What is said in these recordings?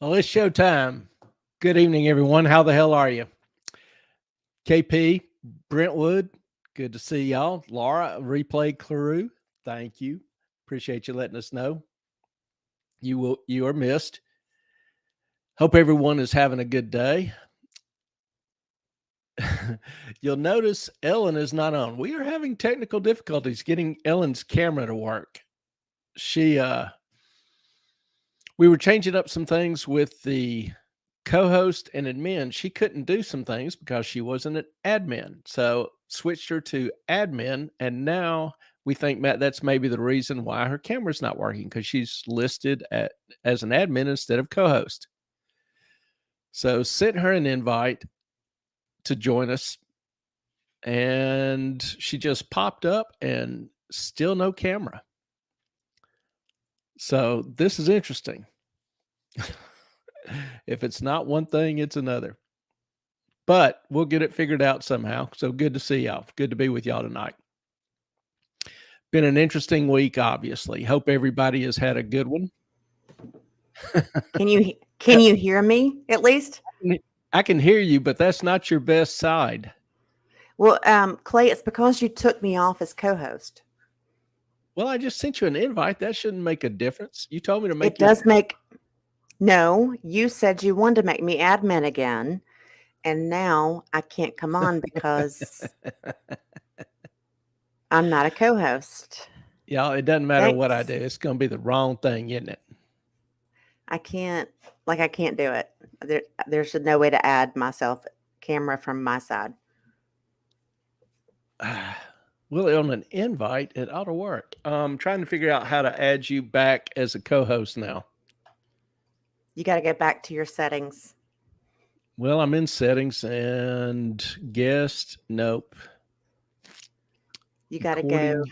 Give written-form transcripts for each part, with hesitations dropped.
Well, it's showtime. Good evening, everyone. How the hell are you? KP, Brentwood, good to see y'all. Laura, Replay Crew, thank you. Appreciate you letting us know. You are missed. Hope everyone is having a good day. You'll notice Ellen is not on. We are having technical difficulties getting Ellen's camera to work. We were changing up some things with the co-host and admin. She couldn't do some things because she wasn't an admin. So switched her to admin. And now we think, Matt, that's maybe the reason why her camera's not working, because she's listed as an admin instead of co-host. So sent her an invite to join us. And she just popped up and still no camera. So this is interesting. If it's not one thing, it's another. But we'll get it figured out somehow. So good to see y'all. Good to be with y'all tonight. Been an interesting week, obviously. Hope everybody has had a good one. Can you hear me at least? I can hear you, but that's not your best side. Well, Clay, it's because you took me off as co-host. Well, I just sent you an invite. That shouldn't make a difference. You told me to make it. Does make. No, you said you wanted to make me admin again, and now I can't come on because I'm not a co-host. Yeah, it doesn't matter what I do. It's going to be the wrong thing, isn't it? I can't do it. There's no way to add myself camera from my side. Well, on an invite, it ought to work. I'm trying to figure out how to add you back as a co-host now. You got to get back to your settings. Well, I'm in settings and guest. Nope. You got to go.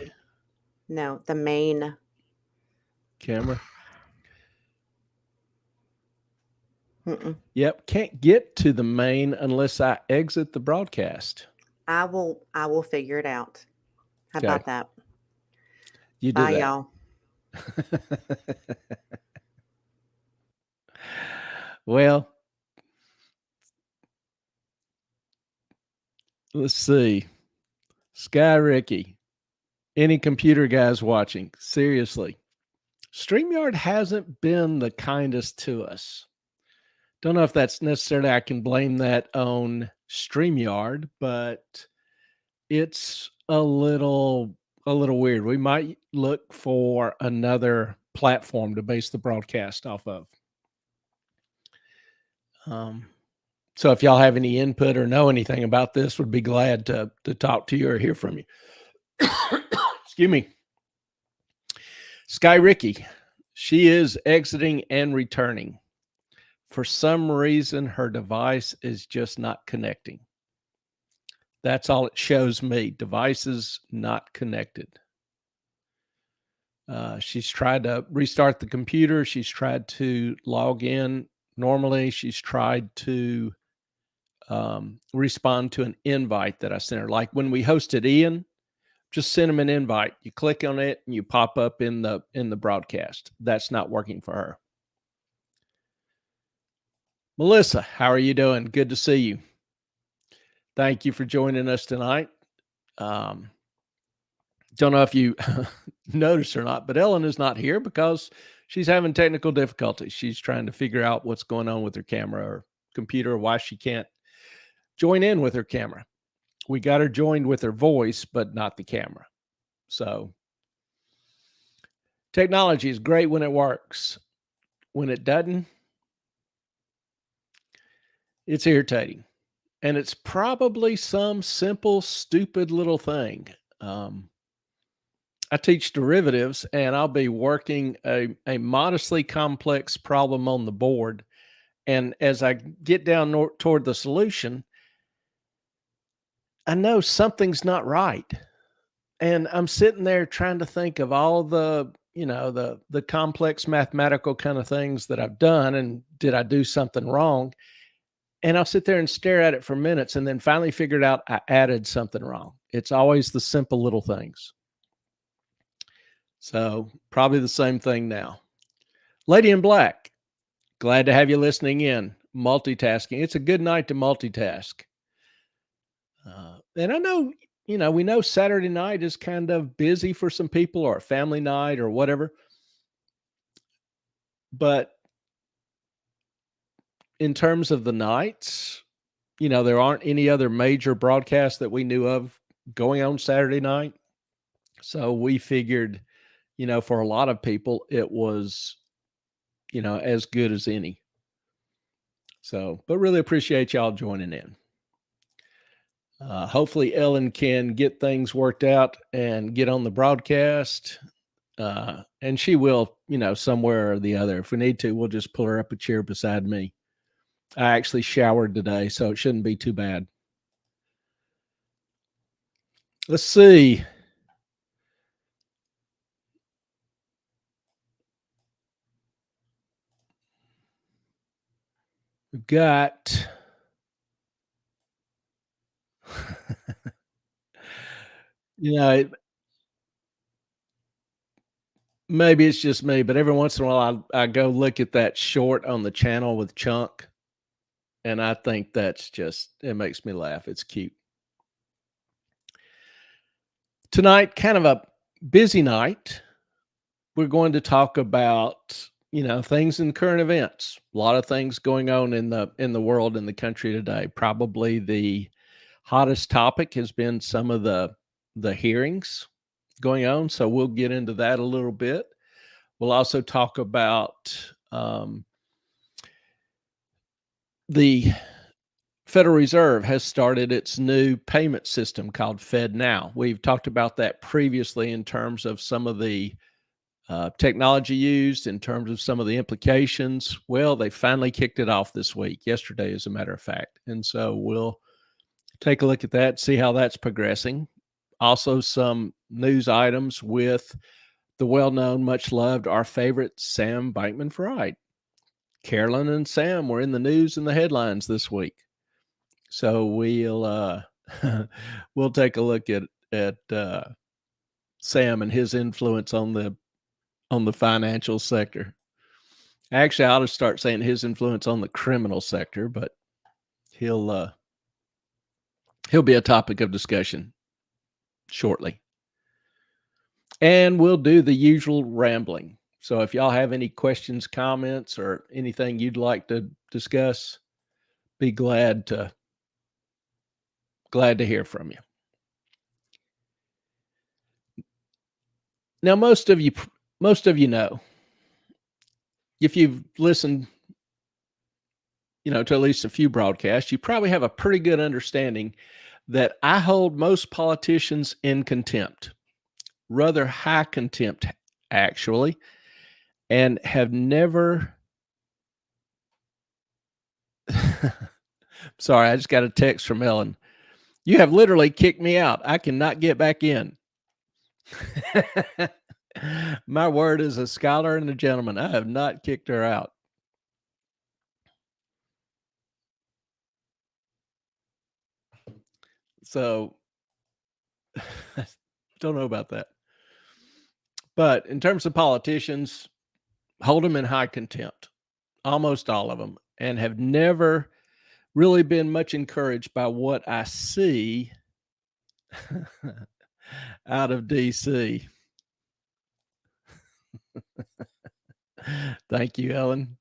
No, the main camera. Mm-mm. Yep, can't get to the main unless I exit the broadcast. I will figure it out. How about that? You do Bye, that. y'all. Well, let's see. Sky Ricky. Any computer guys watching? Seriously. StreamYard hasn't been the kindest to us. Don't know if that's necessarily, I can blame that on StreamYard, but it's a little weird. We might look for another platform to base the broadcast off of. So if y'all have any input or know anything about this, would be glad to talk to you or hear from you. Excuse me. Sky Ricky, she is exiting and returning. For some reason, her device is just not connecting. That's all it shows me. Devices not connected. She's tried to restart the computer. She's tried to log in normally. She's tried to respond to an invite that I sent her. Like when we hosted Ian, just send him an invite. You click on it and you pop up in the broadcast. That's not working for her. Melissa, how are you doing? Good to see you. Thank you for joining us tonight. Don't know if you noticed or not, but Ellen is not here because she's having technical difficulties. She's trying to figure out what's going on with her camera or computer, or why she can't join in with her camera. We got her joined with her voice, but not the camera. So technology is great when it works. When it doesn't, it's irritating. And it's probably some simple, stupid little thing. I teach derivatives, and I'll be working a modestly complex problem on the board. And as I get down toward the solution, I know something's not right. And I'm sitting there trying to think of all the, the complex mathematical kind of things that I've done. And did I do something wrong? And I'll sit there and stare at it for minutes and then finally figured out I added something wrong. It's always the simple little things. So probably the same thing now. Lady in Black, Glad to have you listening in. Multitasking. It's a good night to multitask. And I know, we know Saturday night is kind of busy for some people or a family night or whatever. But in terms of the nights, there aren't any other major broadcasts that we knew of going on Saturday night. So we figured, for a lot of people, it was, as good as any. So, but really appreciate y'all joining in. Hopefully Ellen can get things worked out and get on the broadcast. And she will, somewhere or the other. If we need to, we'll just pull her up a chair beside me. I actually showered today, so it shouldn't be too bad. Let's see. We've got maybe it's just me, but every once in a while I go look at that short on the channel with Chunk, and I think it makes me laugh. It's cute. Tonight, kind of a busy night. We're going to talk about, things in current events. A lot of things going on in the world, in the country today. Probably the hottest topic has been some of the hearings going on. So we'll get into that a little bit. We'll also talk about the Federal Reserve has started its new payment system called FedNow. We've talked about that previously in terms of some of the technology used, in terms of some of the implications. Well, they finally kicked it off this week, yesterday, as a matter of fact. And so we'll take a look at that, see how that's progressing. Also, some news items with the well-known, much-loved, our favorite Sam Bankman-Fried. Carolyn and Sam were in the news and the headlines this week. So we'll we'll take a look at Sam and his influence on the financial sector. Actually, I ought to start saying his influence on the criminal sector, but he'll be a topic of discussion shortly. And we'll do the usual rambling. So if y'all have any questions, comments, or anything you'd like to discuss, be glad to hear from you. Now, most of you know, if you've listened, to at least a few broadcasts, you probably have a pretty good understanding that I hold most politicians in contempt, rather high contempt, actually, and have never. Sorry, I just got a text from Ellen. You have literally kicked me out. I cannot get back in. My word is a scholar and a gentleman. I have not kicked her out. So, don't know about that. But in terms of politicians, hold them in high contempt, almost all of them, and have never really been much encouraged by what I see out of DC. Thank you, Ellen.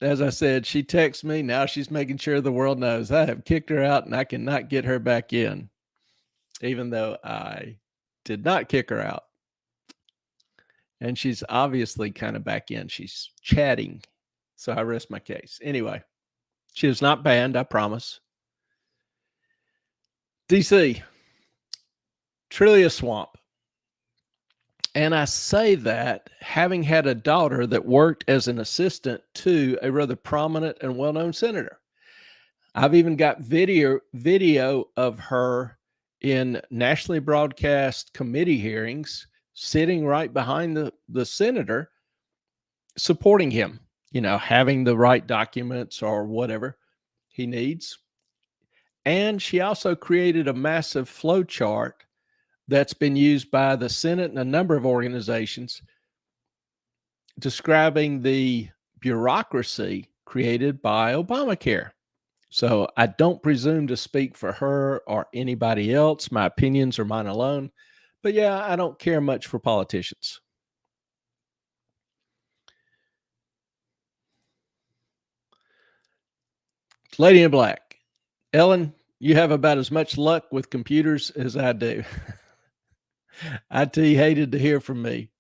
As I said, she texts me. Now she's making sure the world knows I have kicked her out and I cannot get her back in, even though I did not kick her out. And she's obviously kind of back in. She's chatting. So I rest my case. Anyway, she is not banned, I promise. DC, truly a swamp. And I say that having had a daughter that worked as an assistant to a rather prominent and well-known senator. I've even got video of her in nationally broadcast committee hearings, sitting right behind the senator, supporting him, having the right documents or whatever he needs. And she also created a massive flow chart that's been used by the Senate and a number of organizations describing the bureaucracy created by Obamacare. So I don't presume to speak for her or anybody else. My opinions are mine alone. But yeah, I don't care much for politicians. Lady in Black. Ellen, you have about as much luck with computers as I do. IT hated to hear from me.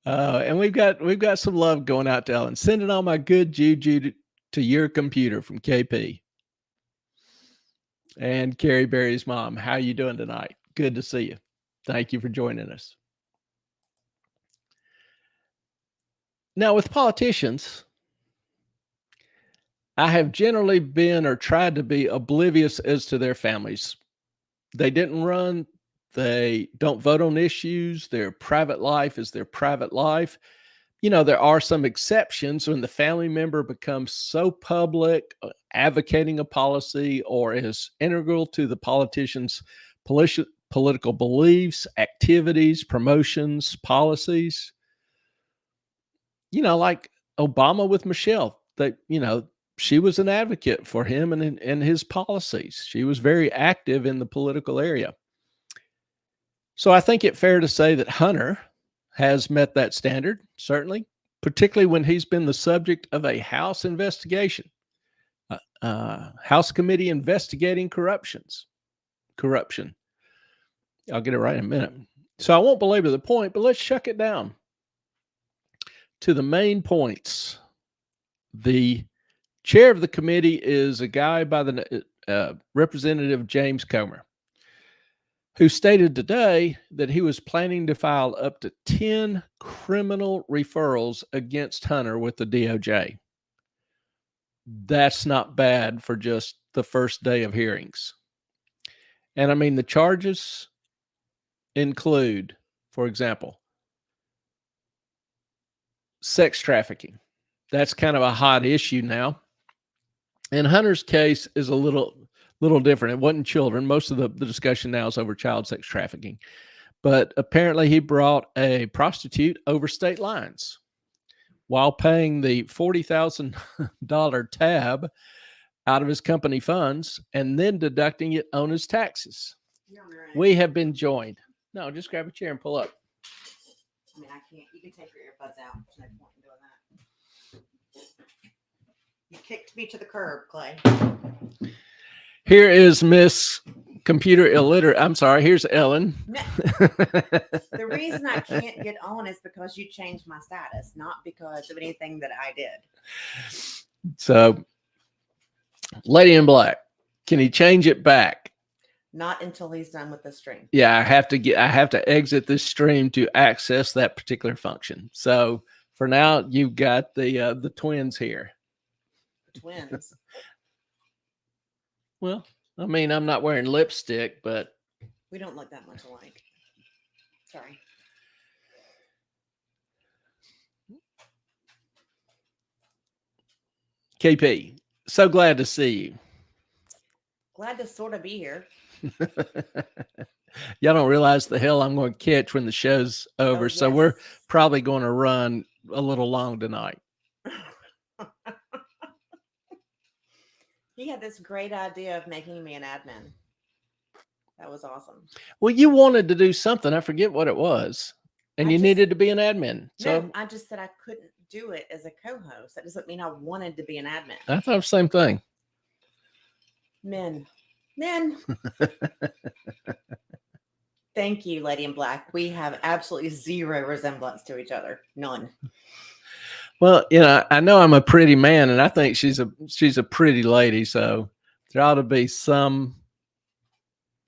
And we've got some love going out to Ellen. Sending all my good juju to your computer from KP. And Carrie Berry's mom. How you doing tonight? Good to see you. Thank you for joining us. Now, with politicians, I have generally been or tried to be oblivious as to their families. They didn't run. They don't vote on issues. Their private life is their private life. You know, there are some exceptions when the family member becomes so public, advocating a policy, or is integral to the politician's political beliefs, activities, promotions, policies. You know, like Obama with Michelle, she was an advocate for him and his policies. She was very active in the political area. So I think it's fair to say that Hunter has met that standard, certainly, particularly when he's been the subject of a House investigation, House committee investigating corruption. I'll get it right in a minute. So I won't belabor the point, but let's shuck it down to the main points. The chair of the committee is a guy by the Representative James Comer, who stated today that he was planning to file up to 10 criminal referrals against Hunter with the DOJ. That's not bad for just the first day of hearings. And I mean, the charges include, for example, sex trafficking. That's kind of a hot issue now. And Hunter's case is a little different. It wasn't children. Most of the discussion now is over child sex trafficking. But apparently he brought a prostitute over state lines while paying the $40,000 tab out of his company funds and then deducting it on his taxes. Right. We have been joined. No, just grab a chair and pull up. I mean, I can't. You can take your earbuds out. There's no point in doing that. You kicked me to the curb, Clay. Here is Miss Computer Illiterate. I'm sorry. Here's Ellen. No. The reason I can't get on is because you changed my status, not because of anything that I did. So, Lady in Black, can he change it back? Not until he's done with the stream. Yeah, I have to exit this stream to access that particular function. So for now, you've got the twins here. Twins. Well, I mean, I'm not wearing lipstick, but we don't look that much alike. Sorry. KP, so glad to see you. Glad to sort of be here. Y'all don't realize the hell I'm going to catch when the show's over. Yes. So we're probably going to run a little long tonight. He had this great idea of making me an admin. That was awesome. Well, you wanted to do something. I forget what it was. And you needed to be an admin. So no, I just said I couldn't do it as a co-host. That doesn't mean I wanted to be an admin. I thought the same thing. Men. Thank you, Lady in Black. We have absolutely zero resemblance to each other. None. Well, I know I'm a pretty man, and I think she's a pretty lady. So there ought to be some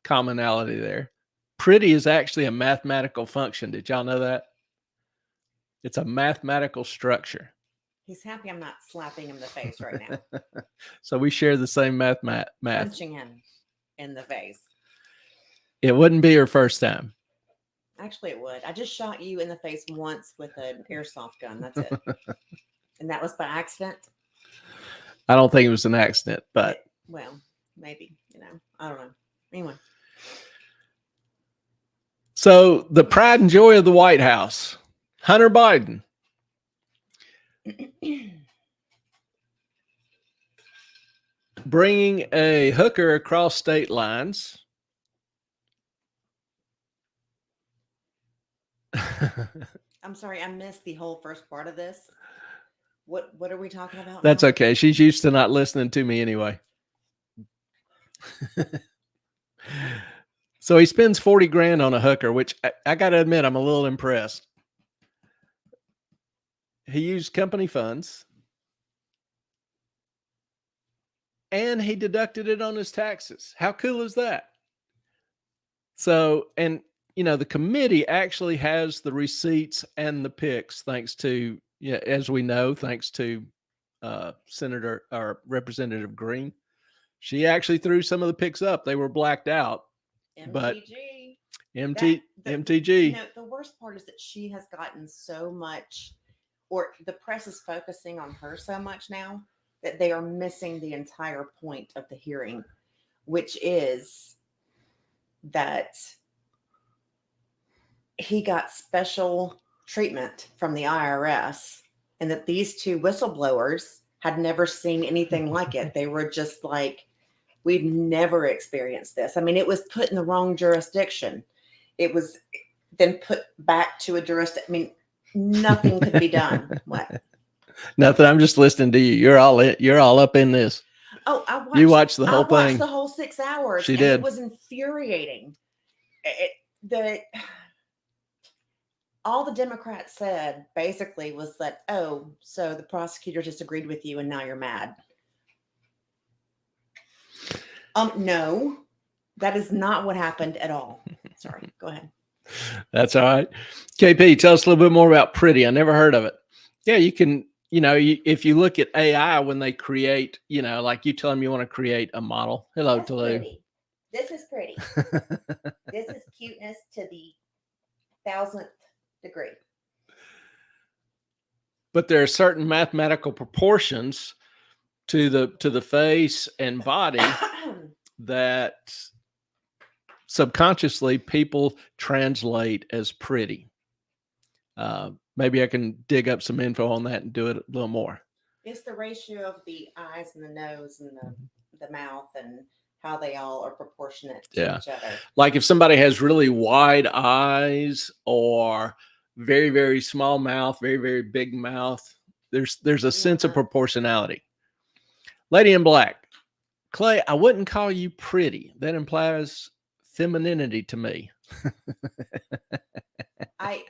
commonality there. Pretty is actually a mathematical function. Did y'all know that? It's a mathematical structure. He's happy I'm not slapping him in the face right now. So we share the same math. Punching him in the face. It wouldn't be her first time. Actually, it would. I just shot you in the face once with an airsoft gun. That's it. And that was by accident? I don't think it was an accident, but... Well, maybe. I don't know. Anyway. So the pride and joy of the White House, Hunter Biden. Bringing a hooker across state lines. I'm sorry, I missed the whole first part of this. What are we talking about That's now? okay. She's used to not listening to me anyway. So he spends 40 grand on a hooker, which I got to admit, I'm a little impressed. He used company funds and he deducted it on his taxes. How cool is that? So, and the committee actually has the receipts and the pics, thanks to, as we know, thanks to Senator or Representative Green. She actually threw some of the pics up. They were blacked out. But MTG. The worst part is that she has gotten so much, or the press is focusing on her so much now that they are missing the entire point of the hearing, which is that he got special treatment from the IRS and that these two whistleblowers had never seen anything like it. They were just like, we've never experienced this. I mean, it was put in the wrong jurisdiction. It was then put back to a jurisdiction. I mean, nothing could be done. What? Nothing. I'm just listening to you. You're all up in this. Oh, you watched the whole thing. I watched the whole 6 hours. She did. It was infuriating. All the Democrats said basically was that, oh, so the prosecutor disagreed with you and now you're mad. No, that is not what happened at all. Sorry, go ahead. That's all right. KP, tell us a little bit more about Pretty. I never heard of it. Yeah, you can, if you look at AI when they create, like you tell them you want to create a model. Hello, That's Toulouse. Pretty. This is pretty. This is cuteness to the 1000th degree. But there are certain mathematical proportions to the face and body that subconsciously people translate as pretty. Maybe I can dig up some info on that and do it a little more. It's the ratio of the eyes and the nose and the mouth and how they all are proportionate to each other. Like if somebody has really wide eyes or very, very small mouth, very, very big mouth, there's a sense of proportionality. Lady in Black, Clay, I wouldn't call you pretty. That implies femininity to me. I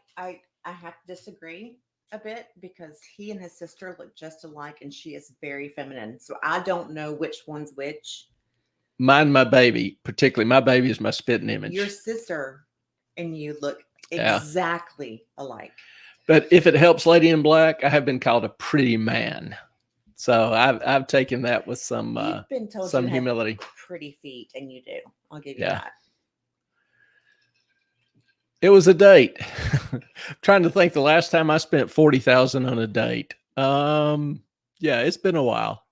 have to disagree a bit because he and his sister look just alike and she is very feminine. So I don't know which one's which. Mine, my baby, particularly. My baby is my spitting image. Your sister and you look exactly alike. But if it helps, Lady in Black, I have been called a pretty man. So I've taken that with some You've been told some you humility. Have pretty feet, and you do. I'll give you that. It was a date. Trying to think the last time I spent $40,000 on a date. Yeah, it's been a while.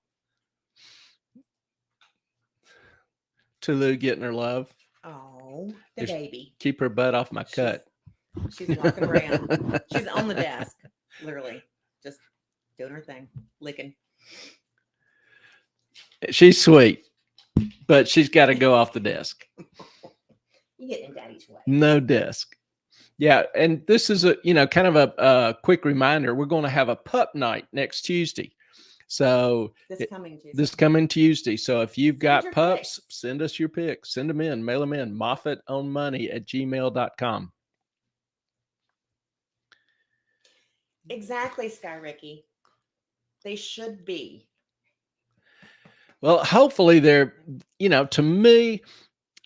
Tulu getting her love. Oh, the baby. Keep her butt off my cut. She's walking around. She's on the desk, literally, just doing her thing, licking. She's sweet, but she's got to go off the desk. You get in daddy's way. No desk. Yeah, and this is a kind of a quick reminder. We're going to have a pup night next Tuesday. So this coming Tuesday. So if you've got pups, send us your pics. Send them in. Mail them in. Moffettonmoney@gmail.com. Exactly, Sky Ricky. They should be. Well, hopefully they're, to me,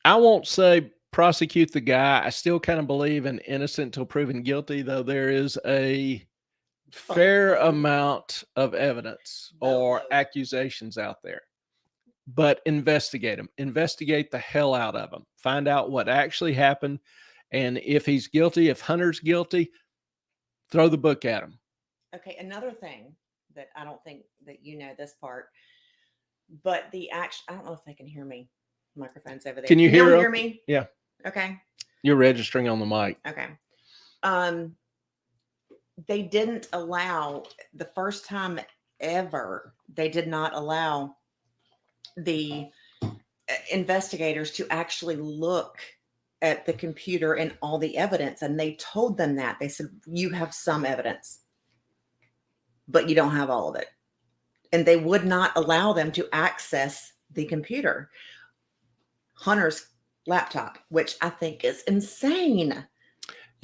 I won't say prosecute the guy. I still kind of believe in innocent till proven guilty, though there is a fair amount of evidence or accusations out there. But investigate them. Investigate the hell out of them. Find out what actually happened. And if he's guilty, if Hunter's guilty, throw the book at him. Okay, another thing that I don't think that you know this part, but I don't know if they can hear me. Microphone's over there. Can you hear me? Yeah. Okay. You're registering on the mic. Okay. They didn't allow, the first time ever, they did not allow the investigators to actually look at the computer and all the evidence. And they told them that. They said, you have some evidence, but you don't have all of it. And they would not allow them to access the computer, Hunter's laptop, which I think is insane.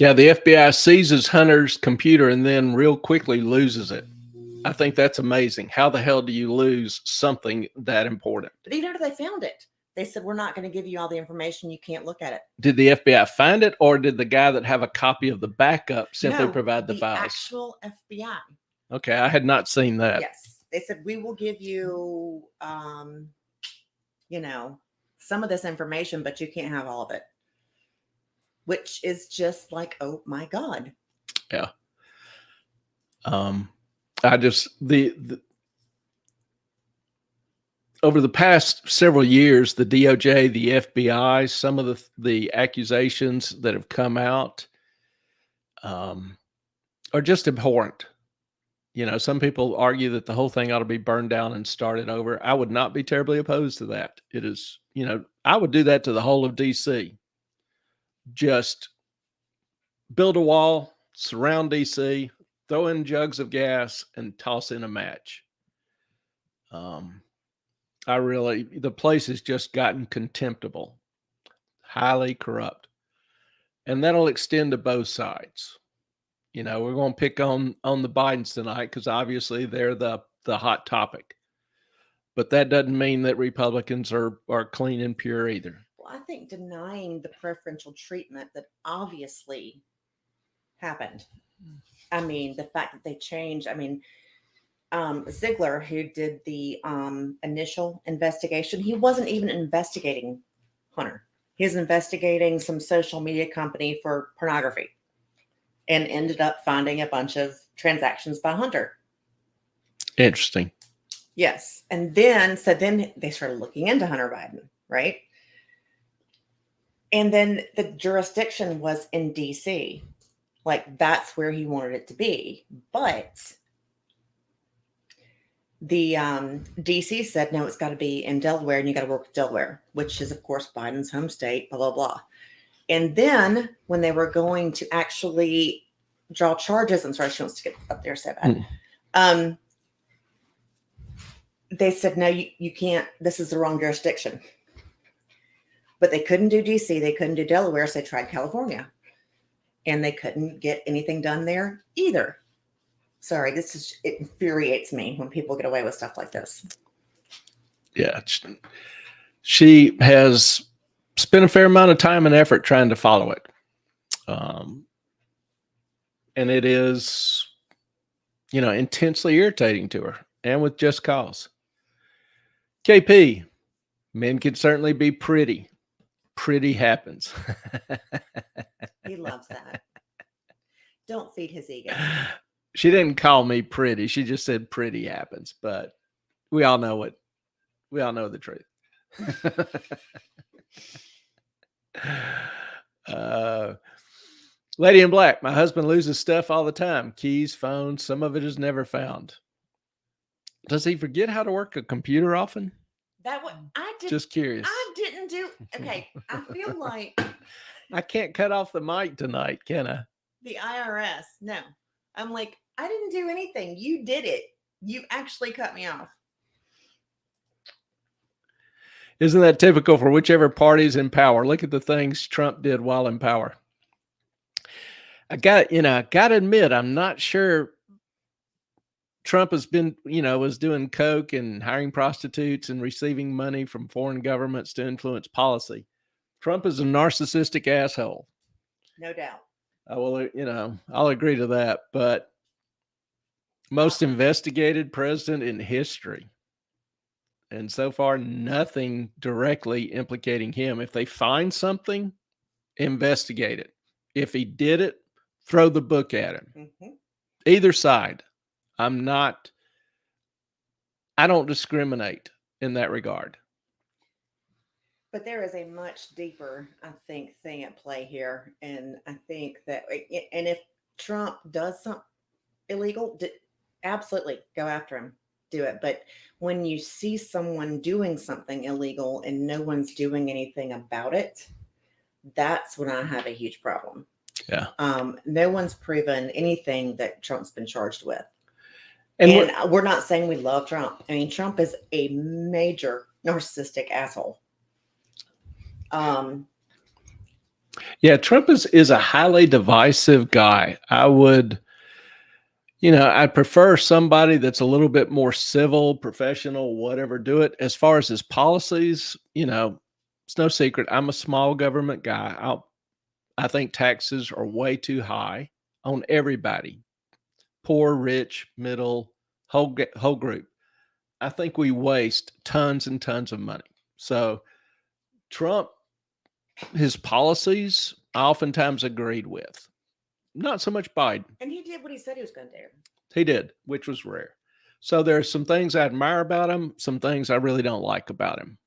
Yeah, the FBI seizes Hunter's computer and then real quickly loses it. I think that's amazing. How the hell do you lose something that important? But even after they found it, they said, we're not going to give you all the information. You can't look at it. Did the FBI find it, or did the guy that have a copy of the backup simply No, provide the files? Actual FBI. Okay, I had not seen that. Yes. They said, we will give you, some of this information, but you can't have all of it. Which is just like, oh my God. Yeah. I just, over the past several years, the DOJ, the FBI, some of the accusations that have come out are just abhorrent. Some people argue that the whole thing ought to be burned down and started over. I would not be terribly opposed to that. It is, I would do that to the whole of DC. Just build a wall, surround DC, throw in jugs of gas, and toss in a match. The place has just gotten contemptible, highly corrupt. And that'll extend to both sides. We're going to pick on the Bidens tonight because obviously they're the hot topic. But that doesn't mean that Republicans are clean and pure either. Well, I think denying the preferential treatment that obviously happened. I mean, the fact that they changed, Ziegler, who did the initial investigation, he wasn't even investigating Hunter. He was investigating some social media company for pornography and ended up finding a bunch of transactions by Hunter. Interesting. Yes. And then they started looking into Hunter Biden, right? And then the jurisdiction was in DC. Like, that's where he wanted it to be. But the DC said, no, it's got to be in Delaware and you got to work with Delaware, which is, of course, Biden's home state, blah, blah, blah. And then when they were going to actually draw charges, I'm sorry, she wants to get up there so bad. They said, no, you can't. This is the wrong jurisdiction. But they couldn't do DC. They couldn't do Delaware. So they tried California. And they couldn't get anything done there either. Sorry, it infuriates me when people get away with stuff like this. Yeah. She has spent a fair amount of time and effort trying to follow it. And it is, intensely irritating to her, and with just cause. KP, men can certainly be pretty. Pretty happens. He loves that. Don't feed his ego. She didn't call me pretty. She just said pretty happens, but we all know it. We all know the truth. Lady in Black, my husband loses stuff all the time. Keys, phones, some of it is never found. Does he forget how to work a computer often? Just curious. I didn't do. Okay, I feel like I can't cut off the mic tonight, can I? The IRS. No, I'm like, I didn't do anything. You did it. You actually cut me off. Isn't that typical for whichever party's in power? Look at the things Trump did while in power. I got to admit, I'm not sure Trump has been, was doing coke and hiring prostitutes and receiving money from foreign governments to influence policy. Trump is a narcissistic asshole. No doubt. I'll agree to that. But most investigated president in history. And so far, nothing directly implicating him. If they find something, investigate it. If he did it, throw the book at him. Mm-hmm. Either side. I don't discriminate in that regard. But there is a much deeper, I think, thing at play here, and I think that, and if Trump does something illegal, absolutely go after him, do it. But when you see someone doing something illegal and no one's doing anything about it, that's when I have a huge problem. Yeah. No one's proven anything that Trump's been charged with. And And we're not saying we love Trump. I mean, Trump is a major narcissistic asshole. yeah, Trump is a highly divisive guy. I would, I'd prefer somebody that's a little bit more civil, professional, whatever, do it. As far as his policies, it's no secret. I'm a small government guy. I think taxes are way too high on everybody, poor, rich, middle, whole group. I think we waste tons and tons of money. So Trump, his policies, I oftentimes agreed with. Not so much Biden. And he did what he said he was going to do. He did, which was rare. So there's some things I admire about him, some things I really don't like about him.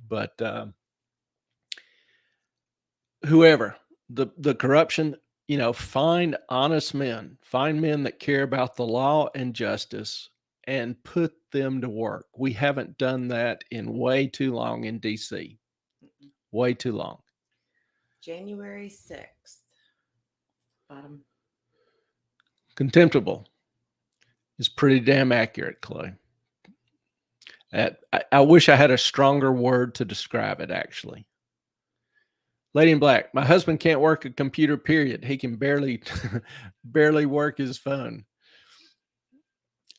But whoever, the corruption, find honest men, find men that care about the law and justice, and put them to work. We haven't done that in way too long in DC. Way too long. January 6th. Bottom. Contemptible is pretty damn accurate, Clay. I wish I had a stronger word to describe it, actually. Lady in Black, my husband can't work a computer, period. He can barely work his phone.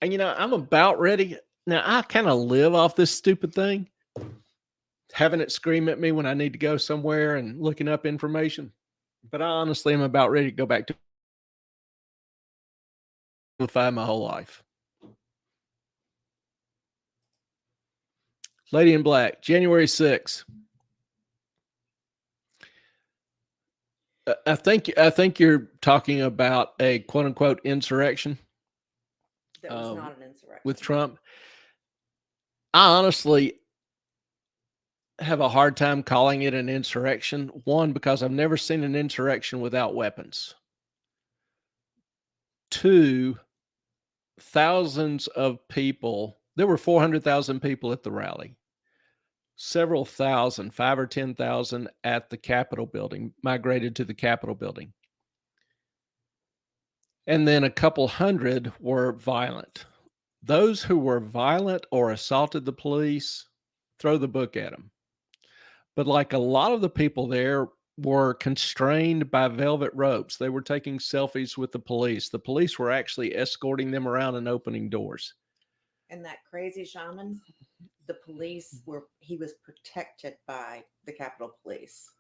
And, I'm about ready. Now, I kind of live off this stupid thing, having it scream at me when I need to go somewhere and looking up information. But I honestly am about ready to go back to my whole life. Lady in Black, January 6th. I think you're talking about a quote unquote insurrection. That was not an insurrection. With Trump. I honestly have a hard time calling it an insurrection. One, because I've never seen an insurrection without weapons. Two, thousands of people. There were 400,000 people at the rally. Several thousand, 5 or 10,000 at the Capitol building, migrated to the Capitol building. And then a couple hundred were violent. Those who were violent or assaulted the police, throw the book at them. But like a lot of the people there were constrained by velvet ropes. They were taking selfies with the police. The police were actually escorting them around and opening doors. And that crazy shaman, the police he was protected by the Capitol Police.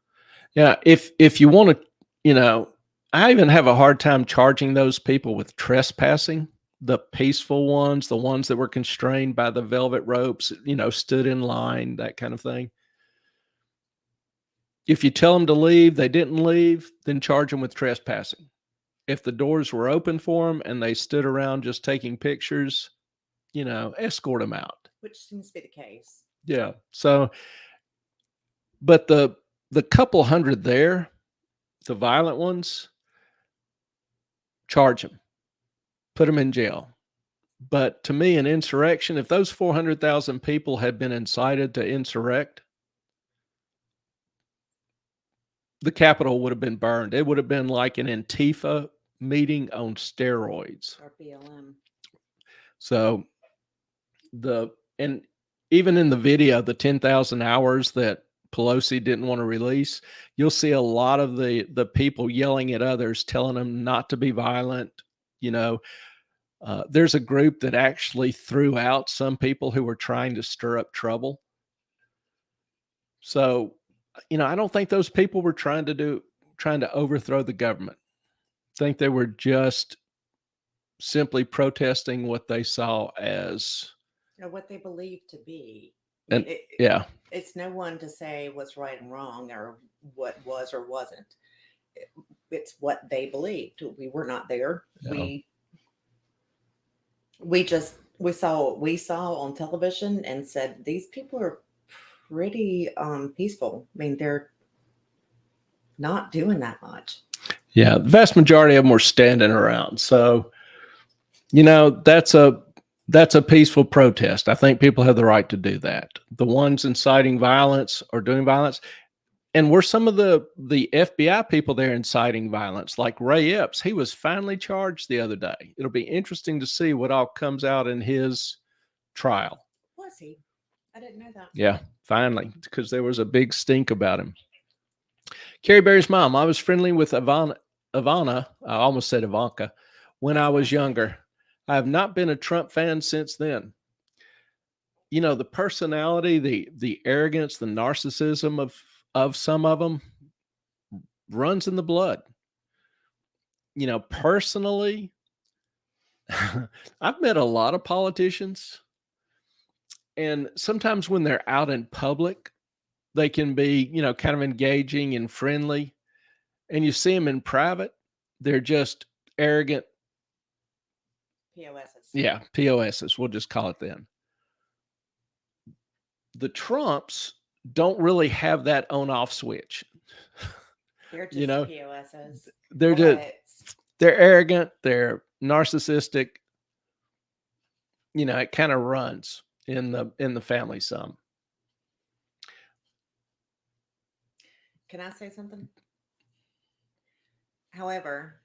Yeah, if you want to, I even have a hard time charging those people with trespassing. The peaceful ones, the ones that were constrained by the velvet ropes, stood in line, that kind of thing. If you tell them to leave, they didn't leave, then charge them with trespassing. If the doors were open for them and they stood around just taking pictures, escort them out. Which seems to be the case. Yeah. So, but the couple hundred there, the violent ones, charge them, put them in jail. But to me, an insurrection, if those 400,000 people had been incited to insurrect, the Capitol would have been burned. It would have been like an Antifa meeting on steroids. Or BLM. So and even in the video, the 10,000 hours that Pelosi didn't want to release, you'll see a lot of the people yelling at others, telling them not to be violent. There's a group that actually threw out some people who were trying to stir up trouble. So, I don't think those people were trying to overthrow the government. I think they were just simply protesting what they saw as what they believed to be. And it's no one to say what's right and wrong or what was or wasn't. It's what they believed. We were not there. Yeah. We saw what we saw on television and said, these people are pretty peaceful. I mean, they're not doing that much. Yeah, the vast majority of them were standing around. So, that's a peaceful protest. I think people have the right to do that. The ones inciting violence or doing violence, and were some of the FBI people there inciting violence, like Ray Epps. He was finally charged the other day. It'll be interesting to see what all comes out in his trial. Was he? I didn't know that. Yeah, finally, because there was a big stink about him. Carrie Berry's mom. I was friendly with Ivana. I almost said Ivanka when I was younger. I have not been a Trump fan since then. The personality, the arrogance, the narcissism of some of them runs in the blood. Personally, I've met a lot of politicians, and sometimes when they're out in public, they can be, kind of engaging and friendly. And you see them in private, they're just arrogant. POSs. Yeah, POSs. We'll just call it then. The Trumps don't really have that on-off switch. They're just POSs. They're arrogant. They're narcissistic. It kind of runs in the family some. Can I say something? However,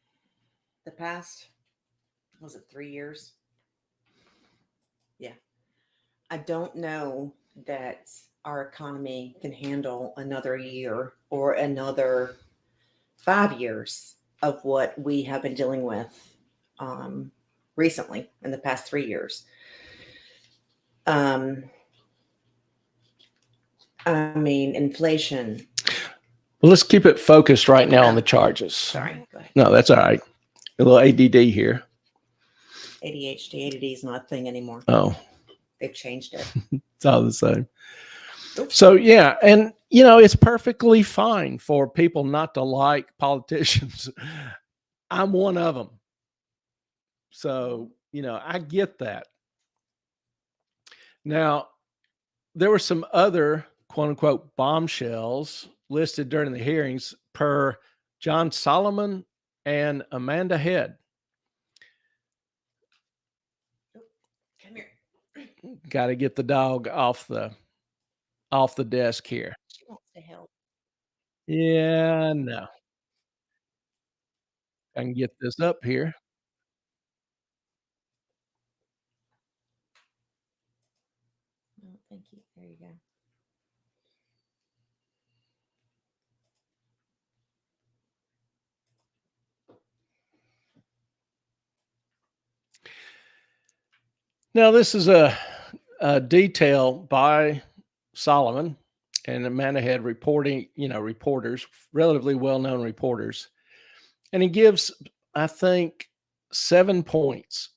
the past, was it 3 years? Yeah. I don't know that our economy can handle another year or another 5 years of what we have been dealing with recently in the past 3 years. I mean, inflation. Well, let's keep it focused right now on the charges. Sorry, go ahead. No, that's all right. A little ADD here. ADHD. ADD is not a thing anymore. Oh. They've changed it. It's all the same. Oops. So, yeah. And, it's perfectly fine for people not to like politicians. I'm one of them. So, I get that. Now, there were some other quote unquote bombshells listed during the hearings per John Solomon and Amanda Head. Come here. Got to get the dog off the desk here. She wants to help. Yeah, no. I can get this up here. Oh, thank you. There you go. Now, this is a detail by Solomon and Amanda Head reporting, reporters, relatively well-known reporters. And he gives, I think, 7 points.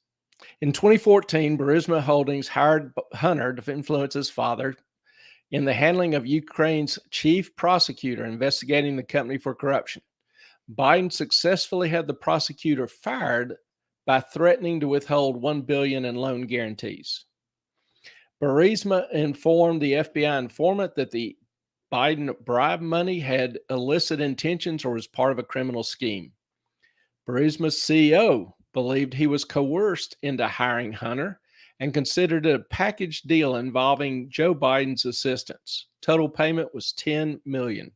In 2014, Burisma Holdings hired Hunter to influence his father in the handling of Ukraine's chief prosecutor investigating the company for corruption. Biden successfully had the prosecutor fired by threatening to withhold $1 billion in loan guarantees. Burisma informed the FBI informant that the Biden bribe money had illicit intentions or was part of a criminal scheme. Burisma's CEO believed he was coerced into hiring Hunter and considered it a package deal involving Joe Biden's assistance. Total payment was $10 million.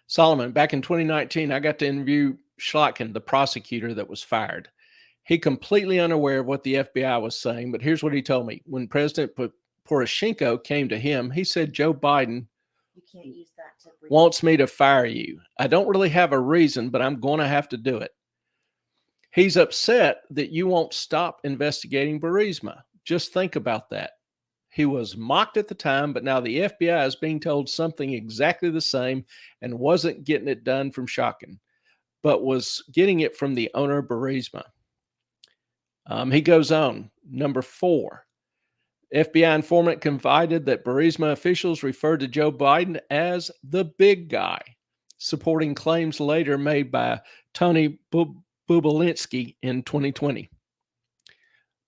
Solomon, back in 2019, I got to interview Schlotkin, the prosecutor that was fired. He completely unaware of what the FBI was saying, but here's what he told me. When President Poroshenko came to him, he said, Joe Biden wants me to fire you. I don't really have a reason, but I'm going to have to do it. He's upset that you won't stop investigating Burisma. Just think about that. He was mocked at the time, but now the FBI is being told something exactly the same and wasn't getting it done from Schlotkin, but was getting it from the owner of Burisma. He goes on. Number 4, FBI informant confided that Burisma officials referred to Joe Biden as the big guy, supporting claims later made by Tony Bubalinsky in 2020.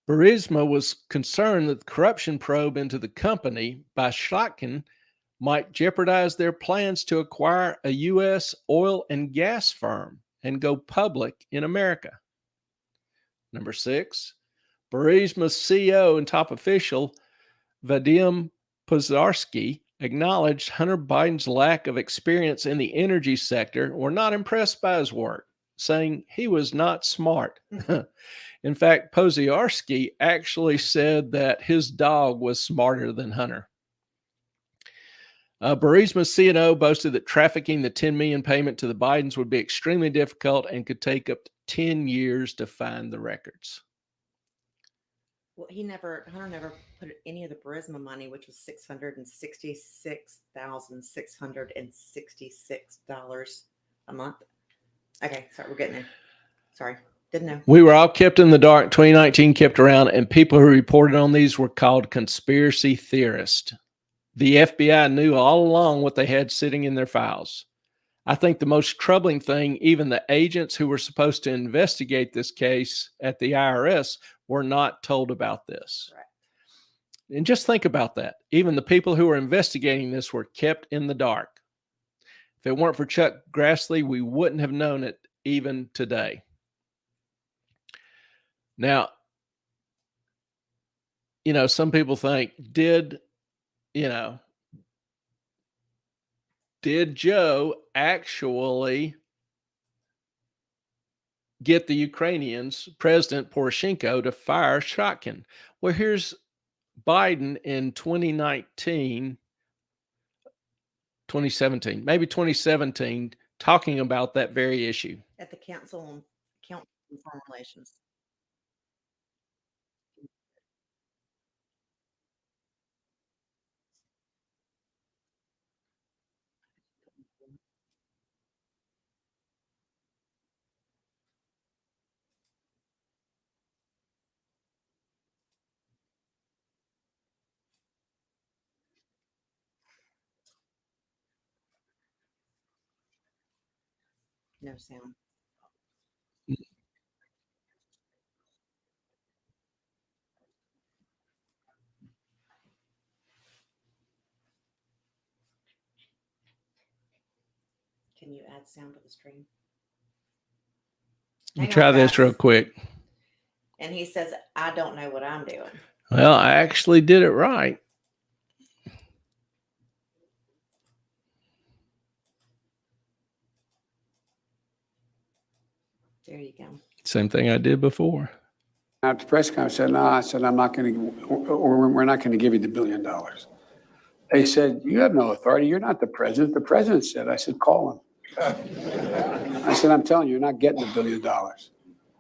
Burisma was concerned that the corruption probe into the company by Shotkin might jeopardize their plans to acquire a U.S. oil and gas firm and go public in America. Number six, Burisma's CEO and top official, Vadim Pozharsky, acknowledged Hunter Biden's lack of experience in the energy sector, were not impressed by his work, saying he was not smart. In fact, Pozharsky actually said that his dog was smarter than Hunter. Burisma's CNO boasted that trafficking the $10 million payment to the Bidens would be extremely difficult and could take up to 10 years to find the records. Well, Hunter never put any of the Burisma money, which was $666,666 a month. Okay, sorry, we're getting there. Sorry, didn't know. We were all kept in the dark. 2019 kept around, and people who reported on these were called conspiracy theorists. The FBI knew all along what they had sitting in their files. I think the most troubling thing, even the agents who were supposed to investigate this case at the IRS were not told about this. Right. And just think about that. Even the people who were investigating this were kept in the dark. If it weren't for Chuck Grassley, we wouldn't have known it even today. Now, some people think, did Joe actually get the Ukrainians, President Poroshenko, to fire Shotkin? Well, here's Biden in 2017, maybe 2017, talking about that very issue. At the Council on Foreign Relations. No sound. Can you add sound to the stream? Let me try this real quick. And he says, I don't know what I'm doing. Well, I actually did it right. There you go. Same thing I did before. At the press conference, I said, no, I said, I'm not going to, or we're not going to give you the $1 billion. They said, you have no authority. You're not the president. The president said, I said, call him. I said, I'm telling you, you're not getting the $1 billion.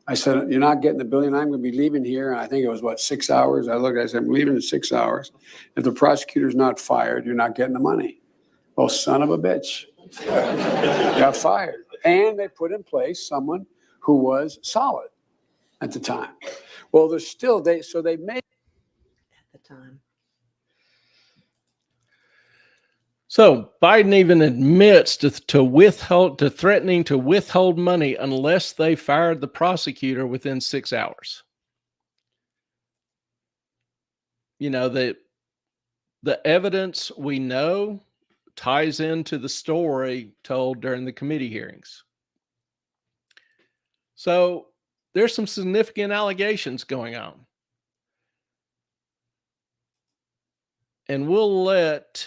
I said, you're not getting the $1 billion. I'm going to be leaving here. And I think it was, 6 hours? I said, I'm leaving in 6 hours. If the prosecutor's not fired, you're not getting the money. Well, son of a bitch. Got fired. And they put in place someone who was solid at the time. Well, there's still, they made. At the time. So Biden even admits to threatening to withhold money unless they fired the prosecutor within 6 hours. The evidence we know ties into the story told during the committee hearings. So there's some significant allegations going on. And we'll let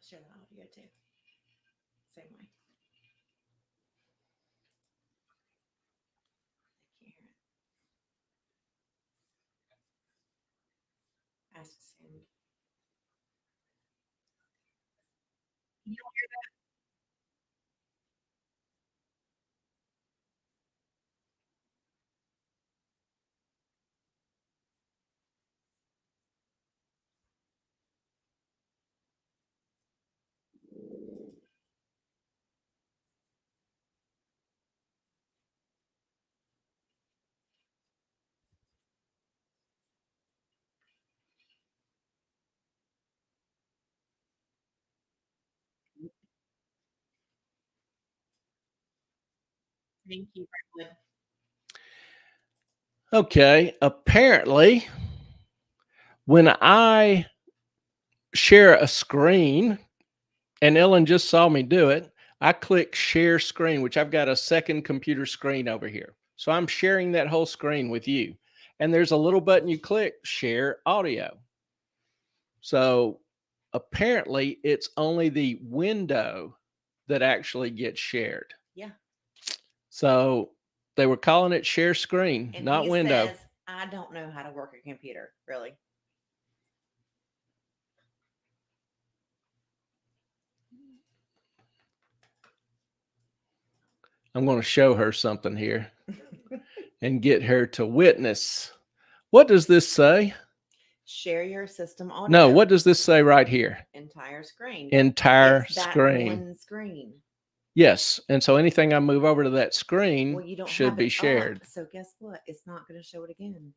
share the audio too. Same way. I can't hear it. Ask Sam. You don't hear that? Thank you, Brentwood. Okay. Apparently, when I share a screen, and Ellen just saw me do it, I click share screen, which I've got a second computer screen over here. So I'm sharing that whole screen with you. And there's a little button you click, share audio. So apparently it's only the window that actually gets shared. Yeah. So they were calling it share screen, And not he window. says, I don't know how to work a computer, really. I'm going to show her something here and get her to witness. What does this say? Share your system audio. No, what does this say right here? Entire screen. Entire It's that screen. one screen. Yes. And so anything I move over to that screen Well, you don't should have be it shared. up, so guess what? It's not going to show it again.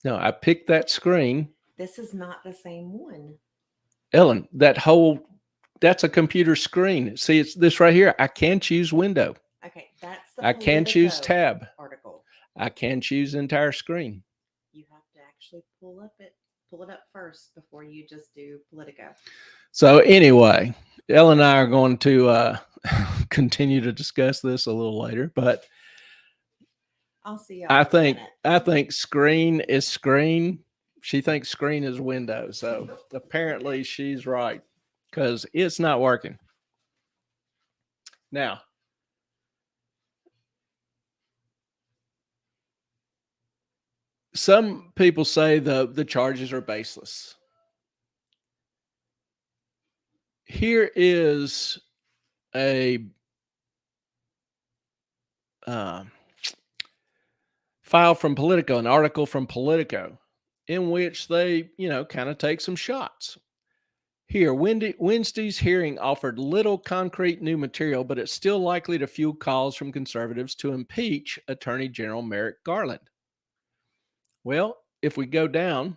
No, I picked that screen. This is not the same one. Ellen, that's a computer screen. See, it's this right here. I can choose window. Okay, that's the I can choose Politico tab. article. I can choose entire screen. You have to actually pull it up first before you just do Politico. So anyway, Ellen and I are going to continue to discuss this a little later, but I'll see you. I think screen is screen. She thinks screen is window. So apparently she's right because it's not working. Now, some people say the charges are baseless. Here is a file from Politico, an article from Politico, in which they, kind of take some shots. Here, Wednesday's hearing offered little concrete new material, but it's still likely to fuel calls from conservatives to impeach Attorney General Merrick Garland. Well, if we go down,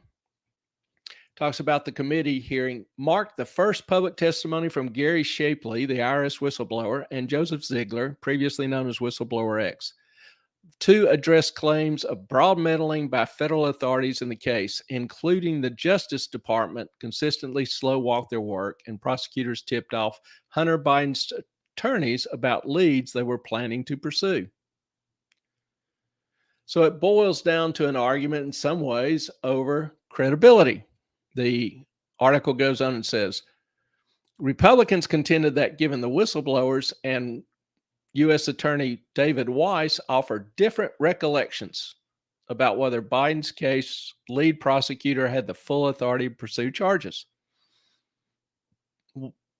talks about the committee hearing marked the first public testimony from Gary Shapley, the IRS whistleblower, and Joseph Ziegler, previously known as Whistleblower X, to address claims of broad meddling by federal authorities in the case, including the Justice Department consistently slow-walked their work and prosecutors tipped off Hunter Biden's attorneys about leads they were planning to pursue. So it boils down to an argument in some ways over credibility. The article goes on and says, Republicans contended that given the whistleblowers and U.S. Attorney David Weiss offered different recollections about whether Biden's case lead prosecutor had the full authority to pursue charges.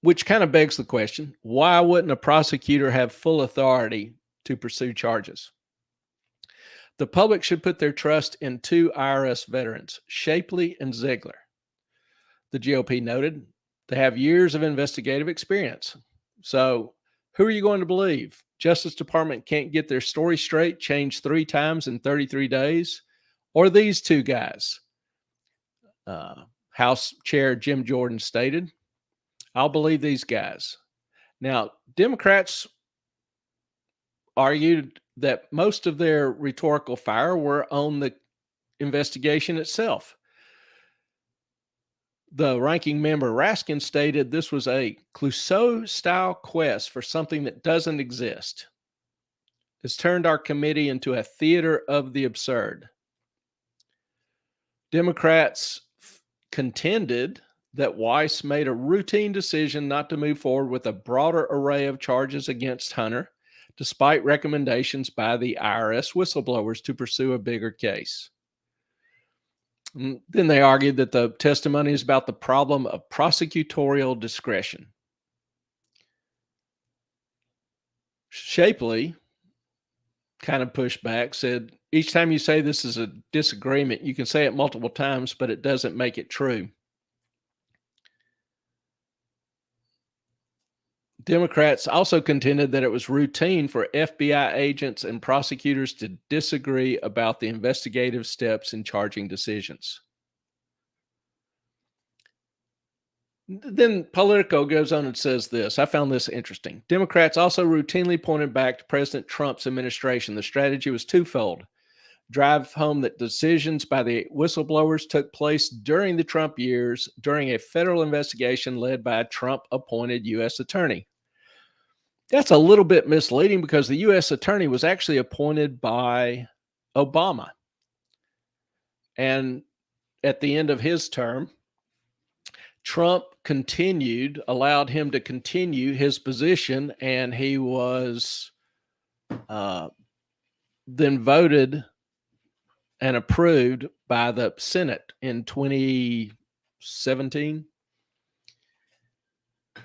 Which kind of begs the question, why wouldn't a prosecutor have full authority to pursue charges? The public should put their trust in two IRS veterans, Shapley and Ziegler. The GOP noted they have years of investigative experience. So who are you going to believe? Justice Department can't get their story straight, changed 3 times in 33 days? Or these two guys? House Chair Jim Jordan stated, I'll believe these guys. Now, Democrats argued that most of their rhetorical fire were on the investigation itself. The ranking member Raskin stated this was a Clouseau-style quest for something that doesn't exist. It's turned our committee into a theater of the absurd. Democrats contended that Weiss made a routine decision not to move forward with a broader array of charges against Hunter, despite recommendations by the IRS whistleblowers to pursue a bigger case. And then they argued that the testimony is about the problem of prosecutorial discretion. Shapley kind of pushed back, said, each time you say this is a disagreement, you can say it multiple times, but it doesn't make it true. Democrats also contended that it was routine for FBI agents and prosecutors to disagree about the investigative steps in charging decisions. Then Politico goes on and says this. I found this interesting. Democrats also routinely pointed back to President Trump's administration. The strategy was twofold. Drive home that decisions by the whistleblowers took place during the Trump years during a federal investigation led by a Trump-appointed U.S. attorney. That's a little bit misleading because the U.S. attorney was actually appointed by Obama. And at the end of his term, Trump allowed him to continue his position, and he was then voted and approved by the Senate in 2017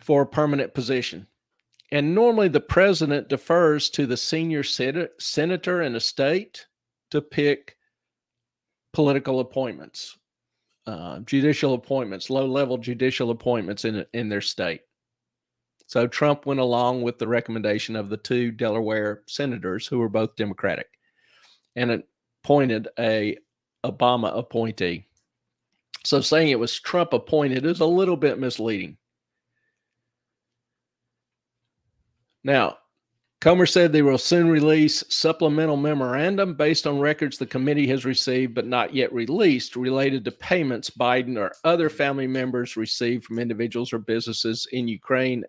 for a permanent position. And normally the president defers to the senior senator in a state to pick political appointments, judicial appointments, low-level judicial appointments in their state. So Trump went along with the recommendation of the two Delaware senators who were both Democratic and appointed a Obama appointee. So saying it was Trump appointed is a little bit misleading. Now, Comer said they will soon release supplemental memorandum based on records the committee has received but not yet released related to payments Biden or other family members received from individuals or businesses in Ukraine,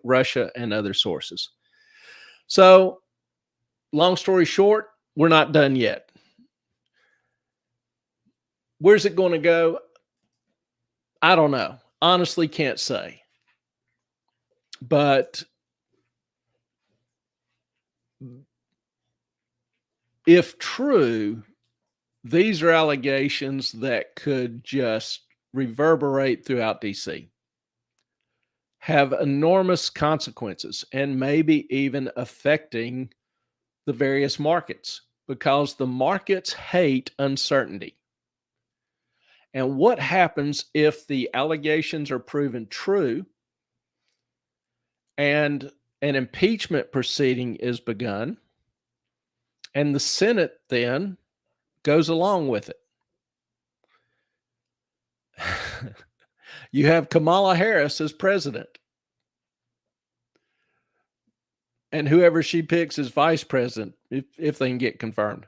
Russia, and other sources. So, long story short, we're not done yet. Where's it going to go? I don't know. Honestly, can't say. But if true, these are allegations that could just reverberate throughout DC, have enormous consequences, and maybe even affecting the various markets, because the markets hate uncertainty. And what happens if the allegations are proven true and an impeachment proceeding is begun, and the Senate then goes along with it? You have Kamala Harris as president, and whoever she picks as vice president, if they can get confirmed.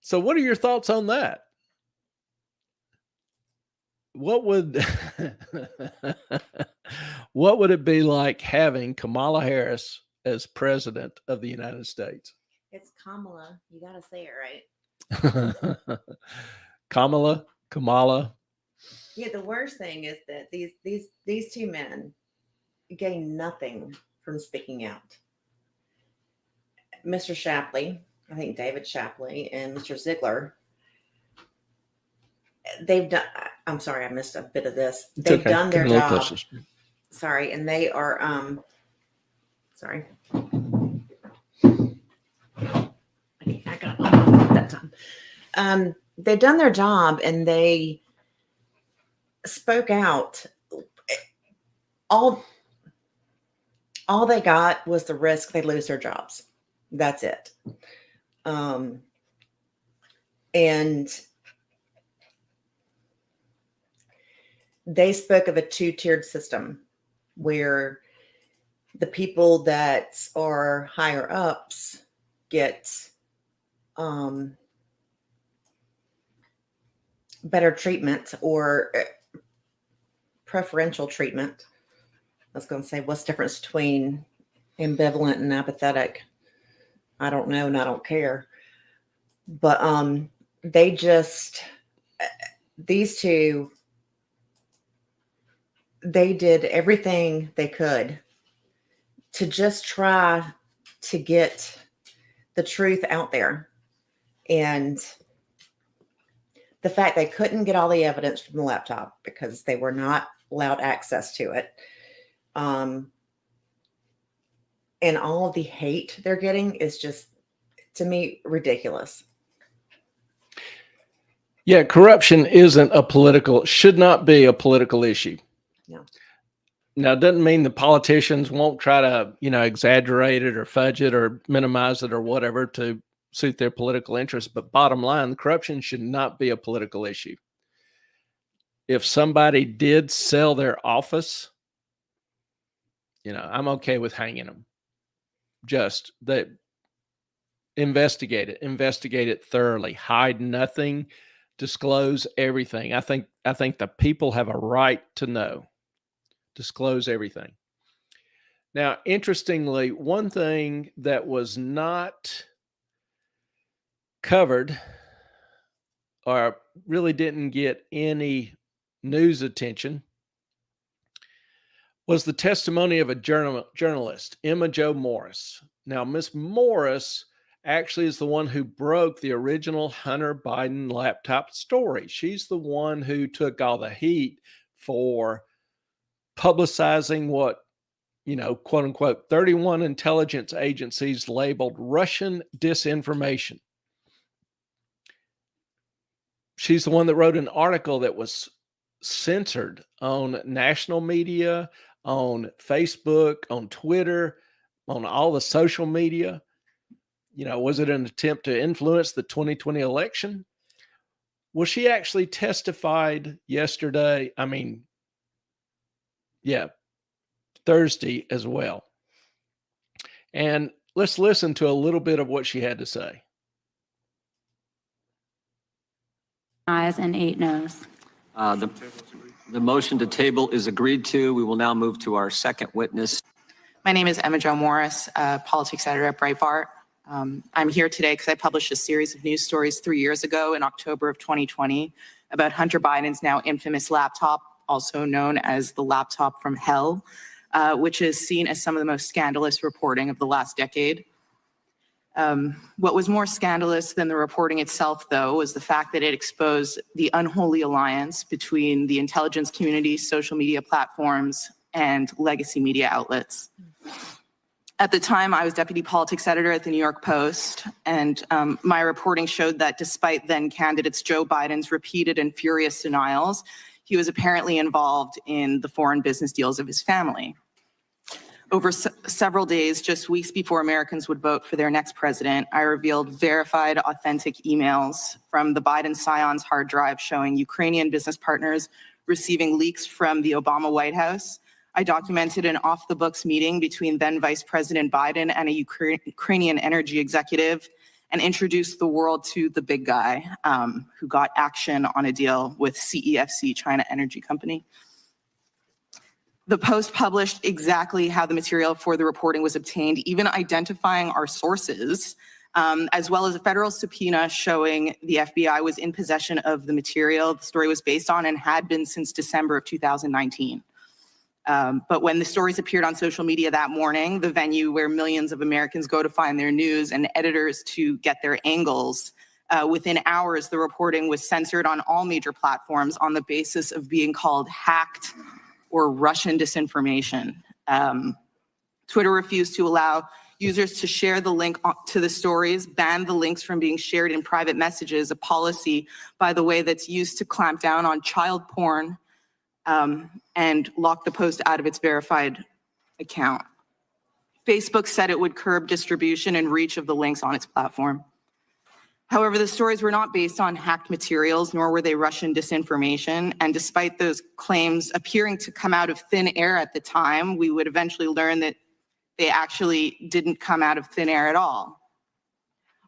So what are your thoughts on that? What would what would it be like having Kamala Harris as president of the United States? It's Kamala. You got to say it right. Kamala. Yeah, the worst thing is that these two men gain nothing from speaking out. Mr. Shapley, I think David Shapley, and Mr. Ziegler, they've done. I'm sorry, I missed a bit of this. They've done their job. Sorry, and they are. Sorry, I got that time. They've done their job, and they spoke out. All they got was the risk they lose their jobs. That's it. And they spoke of a two-tiered system where the people that are higher ups get better treatment or preferential treatment. I was going to say, what's the difference between ambivalent and apathetic? I don't know, and I don't care. But these two, they did everything they could to just try to get the truth out there. And the fact they couldn't get all the evidence from the laptop because they were not allowed access to it. And all of the hate they're getting is just, to me, ridiculous. Yeah, corruption should not be a political issue. No. Now, it doesn't mean the politicians won't try to, exaggerate it or fudge it or minimize it or whatever to suit their political interests. But bottom line, corruption should not be a political issue. if somebody did sell their office, I'm okay with hanging them. Just that, investigate it thoroughly, hide nothing, disclose everything. I think the people have a right to know. Disclose everything. Now, interestingly, one thing that was not covered or really didn't get any news attention was the testimony of a journalist, Emma Jo Morris. Now, Miss Morris actually is the one who broke the original Hunter Biden laptop story. She's the one who took all the heat for publicizing what, quote unquote, 31 intelligence agencies labeled Russian disinformation. She's the one that wrote an article that was censored on national media, on Facebook, on Twitter, on all the social media. Was it an attempt to influence the 2020 election? Well, she actually testified yesterday. Thursday as well. And let's listen to a little bit of what she had to say. Ayes and 8 noes. The motion to table is agreed to. We will now move to our second witness. My name is Emma Jo Morris, politics editor at Breitbart. I'm here today because I published a series of news stories 3 years ago in October of 2020 about Hunter Biden's now infamous laptop, also known as the laptop from hell, which is seen as some of the most scandalous reporting of the last decade. What was more scandalous than the reporting itself, though, was the fact that it exposed the unholy alliance between the intelligence community, social media platforms, and legacy media outlets. At the time, I was deputy politics editor at the New York Post, and my reporting showed that despite then candidates Joe Biden's repeated and furious denials, he was apparently involved in the foreign business deals of his family. Over several days, just weeks before Americans would vote for their next president, I revealed verified, authentic emails from the Biden Scions hard drive showing Ukrainian business partners receiving leaks from the Obama White House. I documented an off-the-books meeting between then Vice President Biden and a Ukrainian energy executive and introduced the world to the big guy who got action on a deal with CEFC, China Energy Company. The Post published exactly how the material for the reporting was obtained, even identifying our sources, as well as a federal subpoena showing the FBI was in possession of the material the story was based on and had been since December of 2019. But when the stories appeared on social media that morning, the venue where millions of Americans go to find their news and editors to get their angles, within hours, the reporting was censored on all major platforms on the basis of being called hacked or Russian disinformation. Twitter refused to allow users to share the link to the stories, banned the links from being shared in private messages, a policy, by the way, that's used to clamp down on child porn, and locked the Post out of its verified account. Facebook said it would curb distribution and reach of the links on its platform. However, the stories were not based on hacked materials, nor were they Russian disinformation. And despite those claims appearing to come out of thin air at the time, we would eventually learn that they actually didn't come out of thin air at all.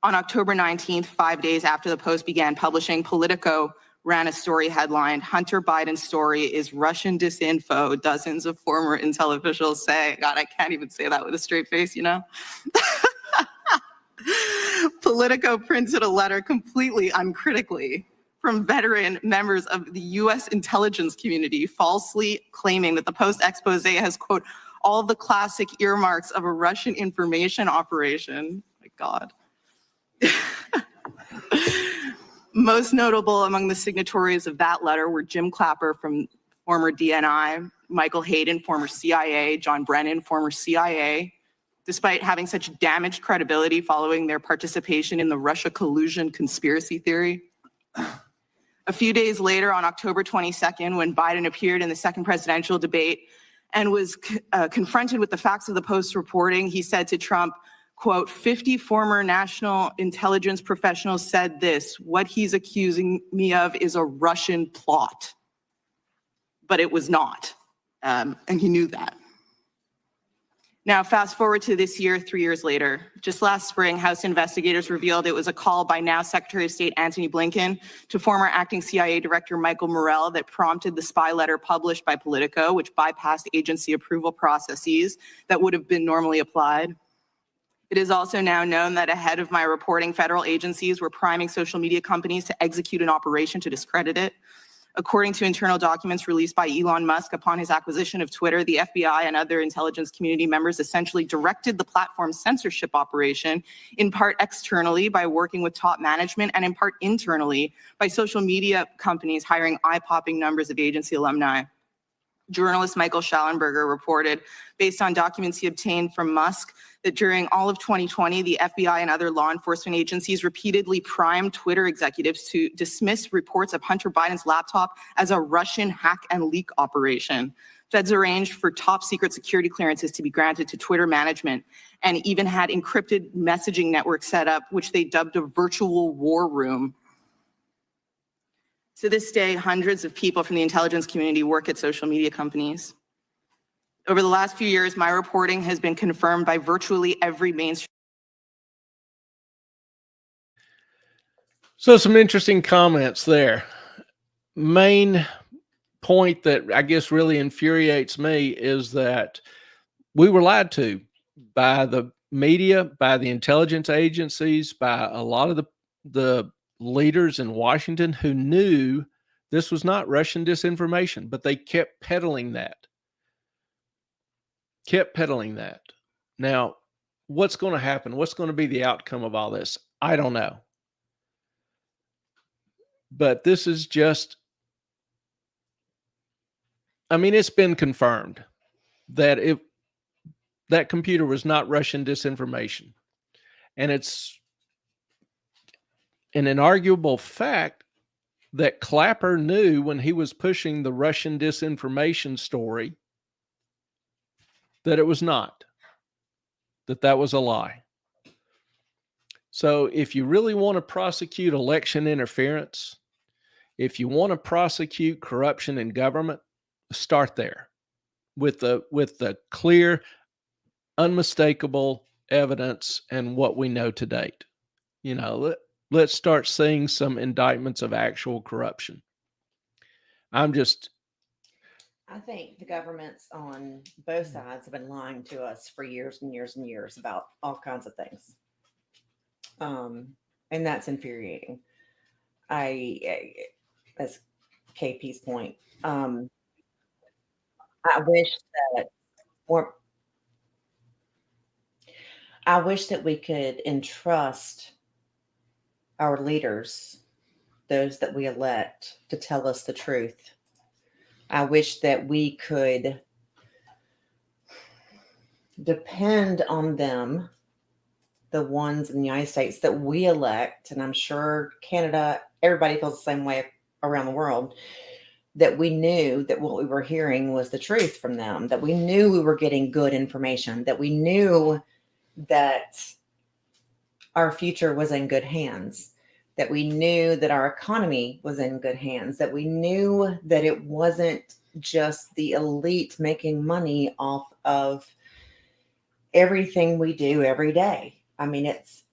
On October 19th, 5 days after the Post began publishing, Politico ran a story headlined, "Hunter Biden's story is Russian disinfo, dozens of former intel officials say." God, I can't even say that with a straight face, you know? Politico printed a letter completely uncritically from veteran members of the U.S. intelligence community, falsely claiming that the Post expose has, quote, all the classic earmarks of a Russian information operation. My God. Most notable among the signatories of that letter were Jim Clapper from former DNI, Michael Hayden, former CIA, John Brennan, former CIA, despite having such damaged credibility following their participation in the Russia collusion conspiracy theory. A few days later, on October 22nd, when Biden appeared in the second presidential debate and was confronted with the facts of the Post reporting, he said to Trump, quote, 50 former national intelligence professionals said this, what he's accusing me of is a Russian plot. but it was not. And he knew that. Now, fast forward to this year, 3 years later. Just last spring, House investigators revealed it was a call by now Secretary of State Antony Blinken to former acting CIA Director Michael Morell that prompted the spy letter published by Politico, which bypassed agency approval processes that would have been normally applied. It is also now known that ahead of my reporting, federal agencies were priming social media companies to execute an operation to discredit it. According to internal documents released by Elon Musk upon his acquisition of Twitter, the FBI and other intelligence community members essentially directed the platform's censorship operation, in part externally by working with top management and in part internally by social media companies hiring eye-popping numbers of agency alumni. Journalist Michael Schallenberger reported, based on documents he obtained from Musk, that during all of 2020, the FBI and other law enforcement agencies repeatedly primed Twitter executives to dismiss reports of Hunter Biden's laptop as a Russian hack and leak operation. Feds arranged for top secret security clearances to be granted to Twitter management and even had encrypted messaging networks set up, which they dubbed a virtual war room. To this day, hundreds of people from the intelligence community work at social media companies. Over the last few years, my reporting has been confirmed by virtually every mainstream. So some interesting comments there. Main point that I guess really infuriates me is that we were lied to by the media, by the intelligence agencies, by a lot of the leaders in Washington who knew this was not Russian disinformation, but they kept peddling that. Now, what's going to happen? What's going to be the outcome of all this? I don't know. But this is just, I mean, it's been confirmed that that computer was not Russian disinformation. And it's an inarguable fact that Clapper knew when he was pushing the Russian disinformation story that it was not, that was a lie. So if you really want to prosecute election interference, if you want to prosecute corruption in government, start there with the clear, unmistakable evidence and what we know to date. You know, let's start seeing some indictments of actual corruption. I think the governments on both sides have been lying to us for years and years and years about all kinds of things. And that's infuriating. As KP's point, I wish that we could entrust our leaders, those that we elect, to tell us the truth. I wish that we could depend on them, the ones in the United States that we elect, and I'm sure Canada, everybody feels the same way around the world, that we knew that what we were hearing was the truth from them, that we knew we were getting good information, that we knew that our future was in good hands, that we knew that our economy was in good hands, that we knew that it wasn't just the elite making money off of everything we do every day. I mean, it's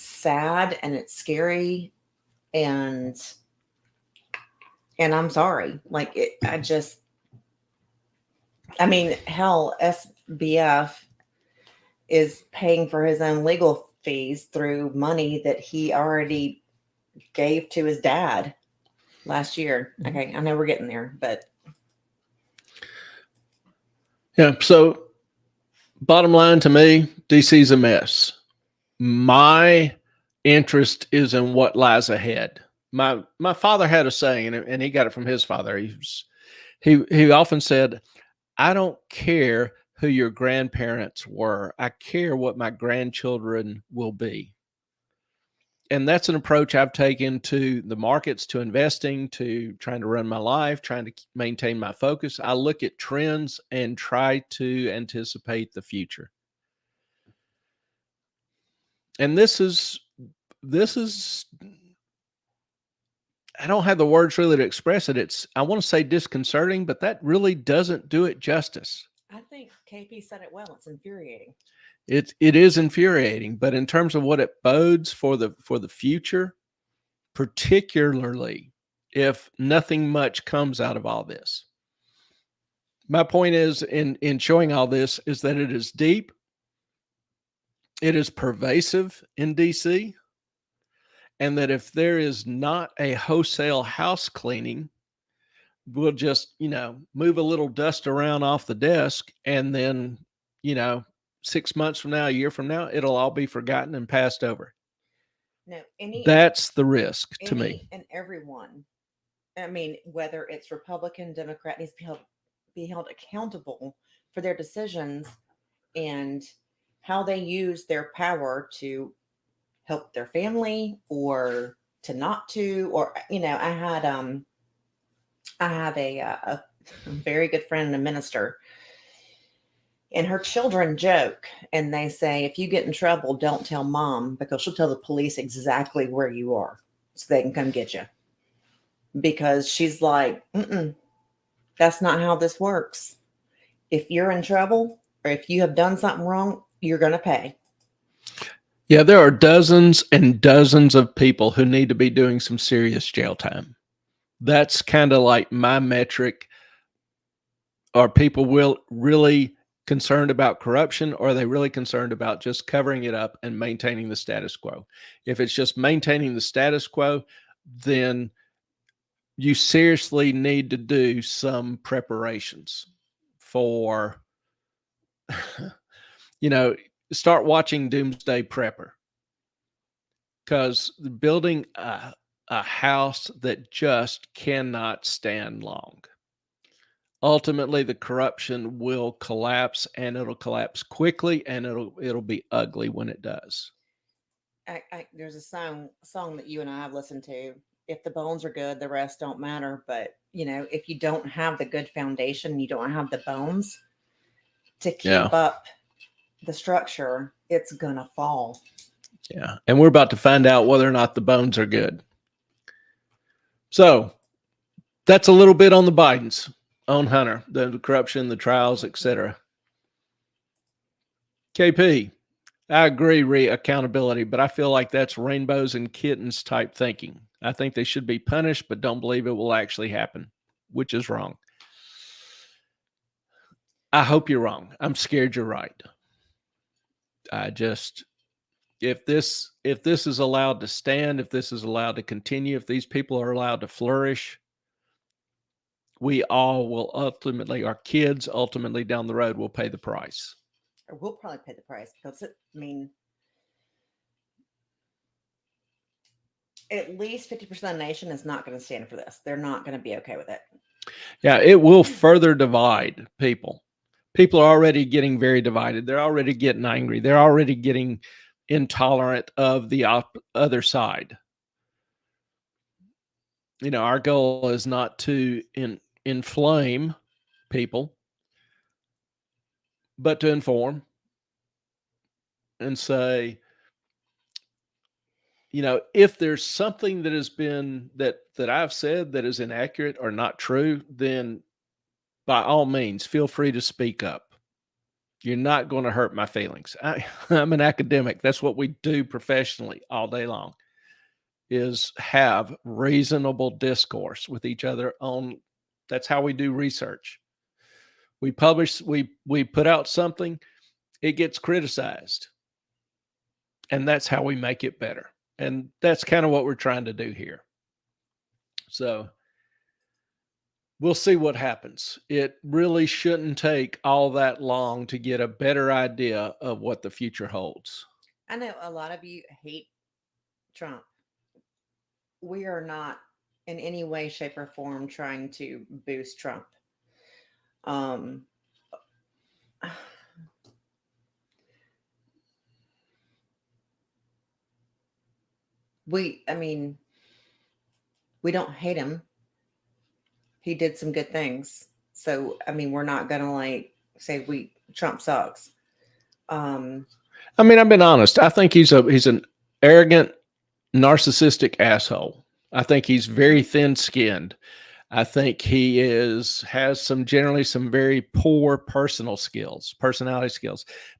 sad and it's scary, and I'm sorry. Like hell, SBF is paying for his own legal fees through money that he already gave to his dad last year. Okay, I know we're getting there, but yeah. So bottom line to me, DC's a mess. My interest is in what lies ahead. My father had a saying, and he got it from his father. He often said, "I don't care who your grandparents were. I care what my grandchildren will be." And that's an approach I've taken to the markets, to investing, to trying to run my life, trying to maintain my focus. I look at trends and try to anticipate the future. And this is I don't have the words really to express it. I want to say disconcerting, but that really doesn't do it justice. I think KP said it well. It's infuriating. It is infuriating, but in terms of what it bodes for the future, particularly if nothing much comes out of all this. My point is in showing all this is that it is deep, it is pervasive in DC, and that if there is not a wholesale house cleaning, we'll just, move a little dust around off the desk, and then, 6 months from now, a year from now, it'll all be forgotten and passed over. No, That's the risk to me. any and everyone. I mean, whether it's Republican, Democrat, needs to be held accountable for their decisions and how they use their power to help their family or to not to. Or I have a very good friend, a minister, and her children joke and they say, if you get in trouble, don't tell mom, because she'll tell the police exactly where you are so they can come get you. Because she's like, that's not how this works. If you're in trouble or if you have done something wrong, you're going to pay. Yeah, there are dozens and dozens of people who need to be doing some serious jail time. That's kind of like my metric. Are people really concerned about corruption, or are they really concerned about just covering it up and maintaining the status quo? If it's just maintaining the status quo, then you seriously need to do some preparations for, start watching Doomsday Prepper, because building a house that just cannot stand long. Ultimately, the corruption will collapse, and it'll collapse quickly, and it'll be ugly when it does. There's a song that you and I have listened to. If the bones are good, the rest don't matter. But if you don't have the good foundation, you don't have the bones to keep up the structure, it's gonna fall. Yeah, and we're about to find out whether or not the bones are good. So that's a little bit on the Bidens, on Hunter, the corruption, the trials, etc. KP, I agree, accountability, but I feel like that's rainbows and kittens type thinking. I think they should be punished, but don't believe it will actually happen, which is wrong. I hope you're wrong. I'm scared you're right. If this is allowed to stand, if this is allowed to continue, if these people are allowed to flourish, we all will ultimately, our kids ultimately down the road will pay the price. Or we'll probably pay the price, because at least 50% of the nation is not going to stand for this. They're not going to be okay with it. Yeah, it will further divide people. People are already getting very divided. They're already getting angry. They're already getting intolerant of the other side. Our goal is not to inflame people, but to inform and say, if there's something that has been that I've said that is inaccurate or not true, then by all means, feel free to speak up. You're not going to hurt my feelings. I'm an academic. That's what we do professionally all day long, is have reasonable discourse with each other on. That's how we do research. We publish, we put out something, it gets criticized, and that's how we make it better. And that's kind of what we're trying to do here. So we'll see what happens. It really shouldn't take all that long to get a better idea of what the future holds. I know a lot of you hate Trump. We are not in any way, shape, or form trying to boost Trump. We don't hate him. He did some good things. So, we're not going to say Trump sucks. I've been honest. I think he's an arrogant, narcissistic asshole. I think he's very thin-skinned. I think he has generally some very poor personality skills.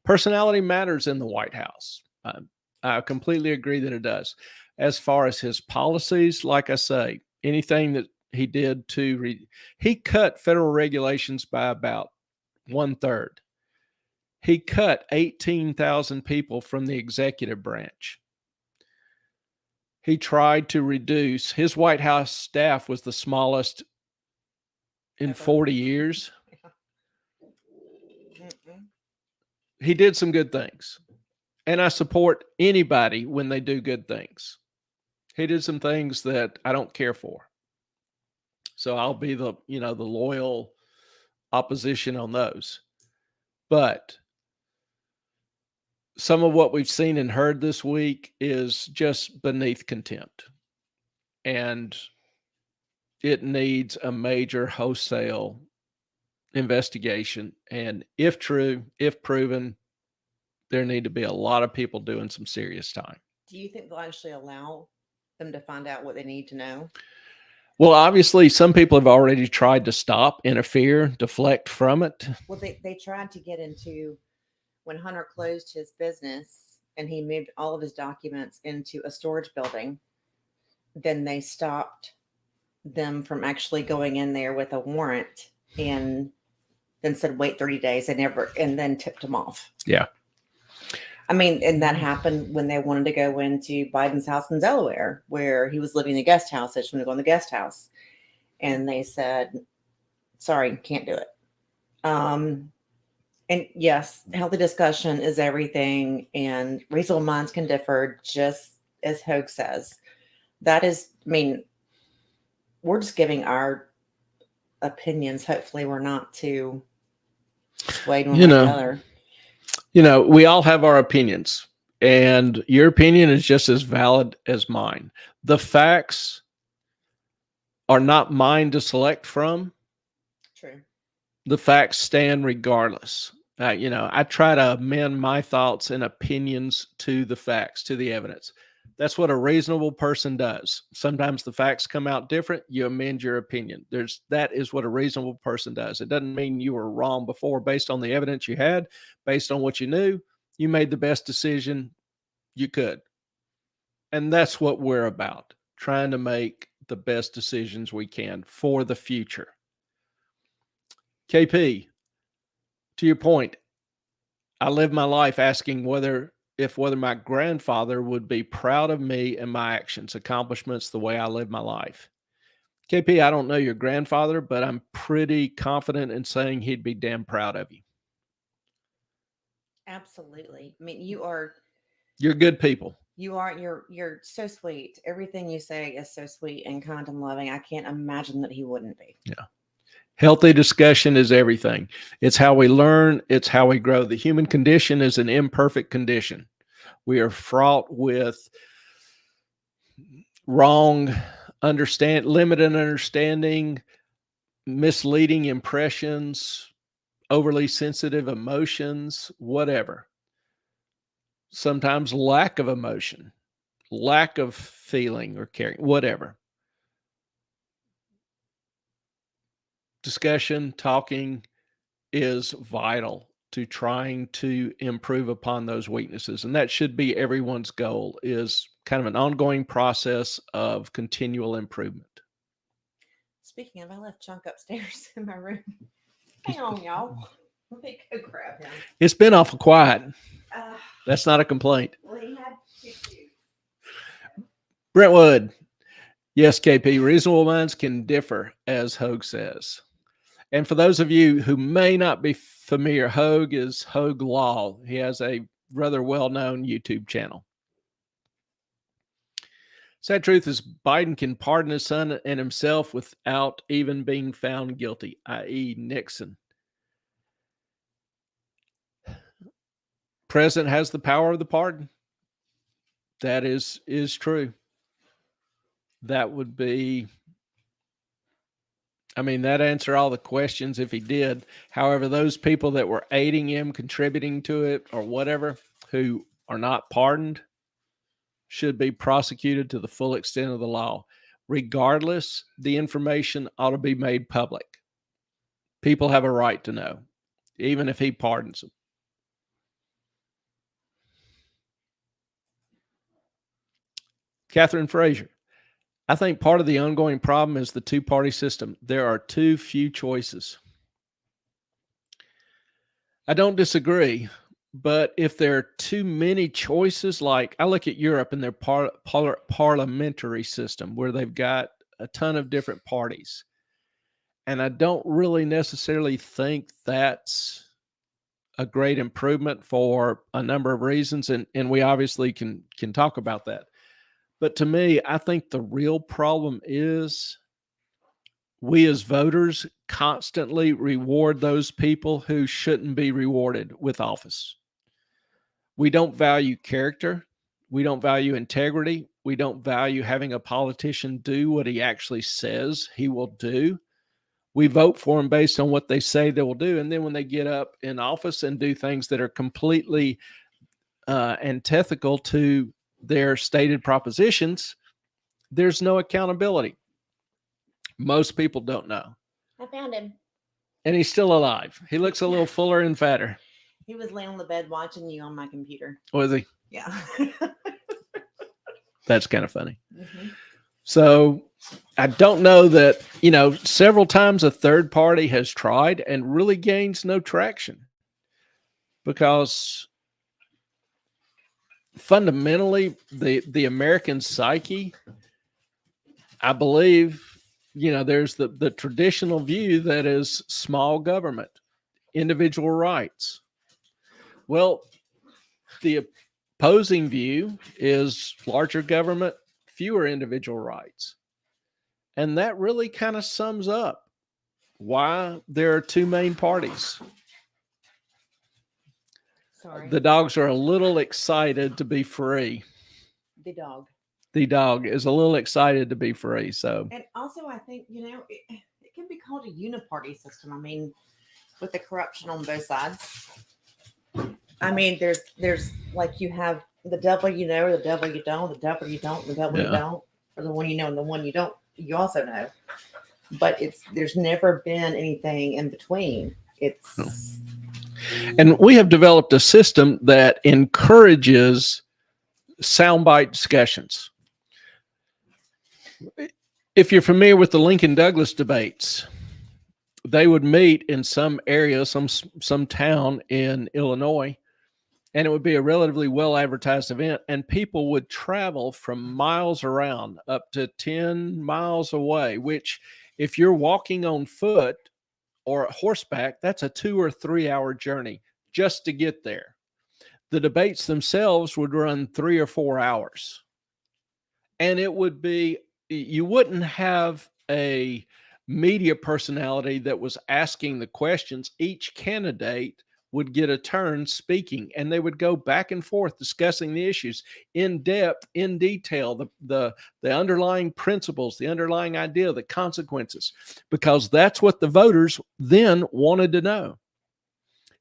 Personality matters in the White House. I completely agree that it does. As far as his policies, like I say, anything that he did he cut federal regulations by about 1/3. He cut 18,000 people from the executive branch. He tried to reduce his White House staff was the smallest in Ever. 40 years. Mm-mm. He did some good things. And I support anybody when they do good things. He did some things that I don't care for. So I'll be the loyal opposition on those. But some of what we've seen and heard this week is just beneath contempt. And it needs a major wholesale investigation. And if true, if proven, there need to be a lot of people doing some serious time. Do you think they'll actually allow them to find out what they need to know? Well, obviously, some people have already tried to stop, interfere, deflect from it. Well, they tried to get into when Hunter closed his business and he moved all of his documents into a storage building. Then they stopped them from actually going in there with a warrant and then said, wait 30 days and then tipped him off. Yeah. I mean, and that happened when they wanted to go into Biden's house in Delaware, where he was living in the guest house. They just wanted to go in the guest house. And they said, sorry, can't do it. And yes, healthy discussion is everything. And reasonable minds can differ, just as Hogue says. That is, I mean, we're just giving our opinions. Hopefully we're not too swayed one way or the other. We all have our opinions, and your opinion is just as valid as mine. The facts are not mine to select from. True. The facts stand regardless. I try to amend my thoughts and opinions to the facts, to the evidence. That's what a reasonable person does. Sometimes the facts come out different. You amend your opinion. That is what a reasonable person does. It doesn't mean you were wrong before based on the evidence you had, based on what you knew. You made the best decision you could. And that's what we're about, trying to make the best decisions we can for the future. KP, to your point, I live my life asking whether my grandfather would be proud of me and my actions, accomplishments, the way I live my life. KP, I don't know your grandfather, but I'm pretty confident in saying he'd be damn proud of you. Absolutely. I mean, you're good people. You're so sweet. Everything you say is so sweet and kind and loving. I can't imagine that he wouldn't be. Yeah. Healthy discussion is everything. It's how we learn. It's how we grow. The human condition is an imperfect condition. We are fraught with limited understanding, misleading impressions, overly sensitive emotions, whatever. Sometimes lack of emotion, lack of feeling or caring, whatever. Discussion, talking is vital to trying to improve upon those weaknesses. And that should be everyone's goal, is kind of an ongoing process of continual improvement. Speaking of, I left Chunk upstairs in my room. Hang on, y'all. Let me go grab him. It's been awful quiet. That's not a complaint. Well, he had tissue. Brentwood. Yes, KP, reasonable minds can differ, as Hogue says. And for those of you who may not be familiar, Hogue is Hogue Law. He has a rather well-known YouTube channel. Sad truth is Biden can pardon his son and himself without even being found guilty, i.e. Nixon. President has the power of the pardon. That is true. That would be... that answer all the questions if he did. However, those people that were aiding him, contributing to it, or whatever, who are not pardoned, should be prosecuted to the full extent of the law. regardless, the information ought to be made public. People have a right to know, even if he pardons them. Catherine Frazier, I think part of the ongoing problem is the two-party system. There are too few choices. I don't disagree, but if there are too many choices, like I look at Europe and their parliamentary system where they've got a ton of different parties, and I don't really necessarily think that's a great improvement for a number of reasons, and we obviously can talk about that. But to me, I think the real problem is we as voters constantly reward those people who shouldn't be rewarded with office. We don't value character. We don't value integrity. We don't value having a politician do what he actually says he will do. We vote for them based on what they say they will do. And then when they get up in office and do things that are completely antithetical to their stated propositions, there's no accountability. Most people don't know. I found him. And he's still alive. He looks a little fuller and fatter. He was laying on the bed watching you on my computer. Was he? Yeah. That's kind of funny. Mm-hmm. So I don't know that, several times a third party has tried and really gains no traction, because fundamentally the American psyche, I believe, there's the traditional view that is small government, individual rights. Well, the opposing view is larger government, fewer individual rights. And that really kind of sums up why there are two main parties. Sorry. The dogs are a little excited to be free. The dog. The dog is a little excited to be free. So, and also I think, it can be called a uniparty system. I mean, with the corruption on both sides. I mean, there's like you have the devil or the devil you don't, the devil you don't, the devil you don't, or the one you know and the one you don't, you also know. But there's never been anything in between. And we have developed a system that encourages soundbite discussions. If you're familiar with the Lincoln Douglas debates, they would meet in some area, some town in Illinois, and it would be a relatively well-advertised event, and people would travel from miles around up to 10 miles away, which if you're walking on foot or horseback, that's a 2 or 3 hour journey just to get there. The debates themselves would run 3 or 4 hours. And you wouldn't have a media personality that was asking the questions. Each candidate would get a turn speaking, and they would go back and forth discussing the issues in depth, in detail, the underlying principles, the underlying idea, the consequences, because that's what the voters then wanted to know.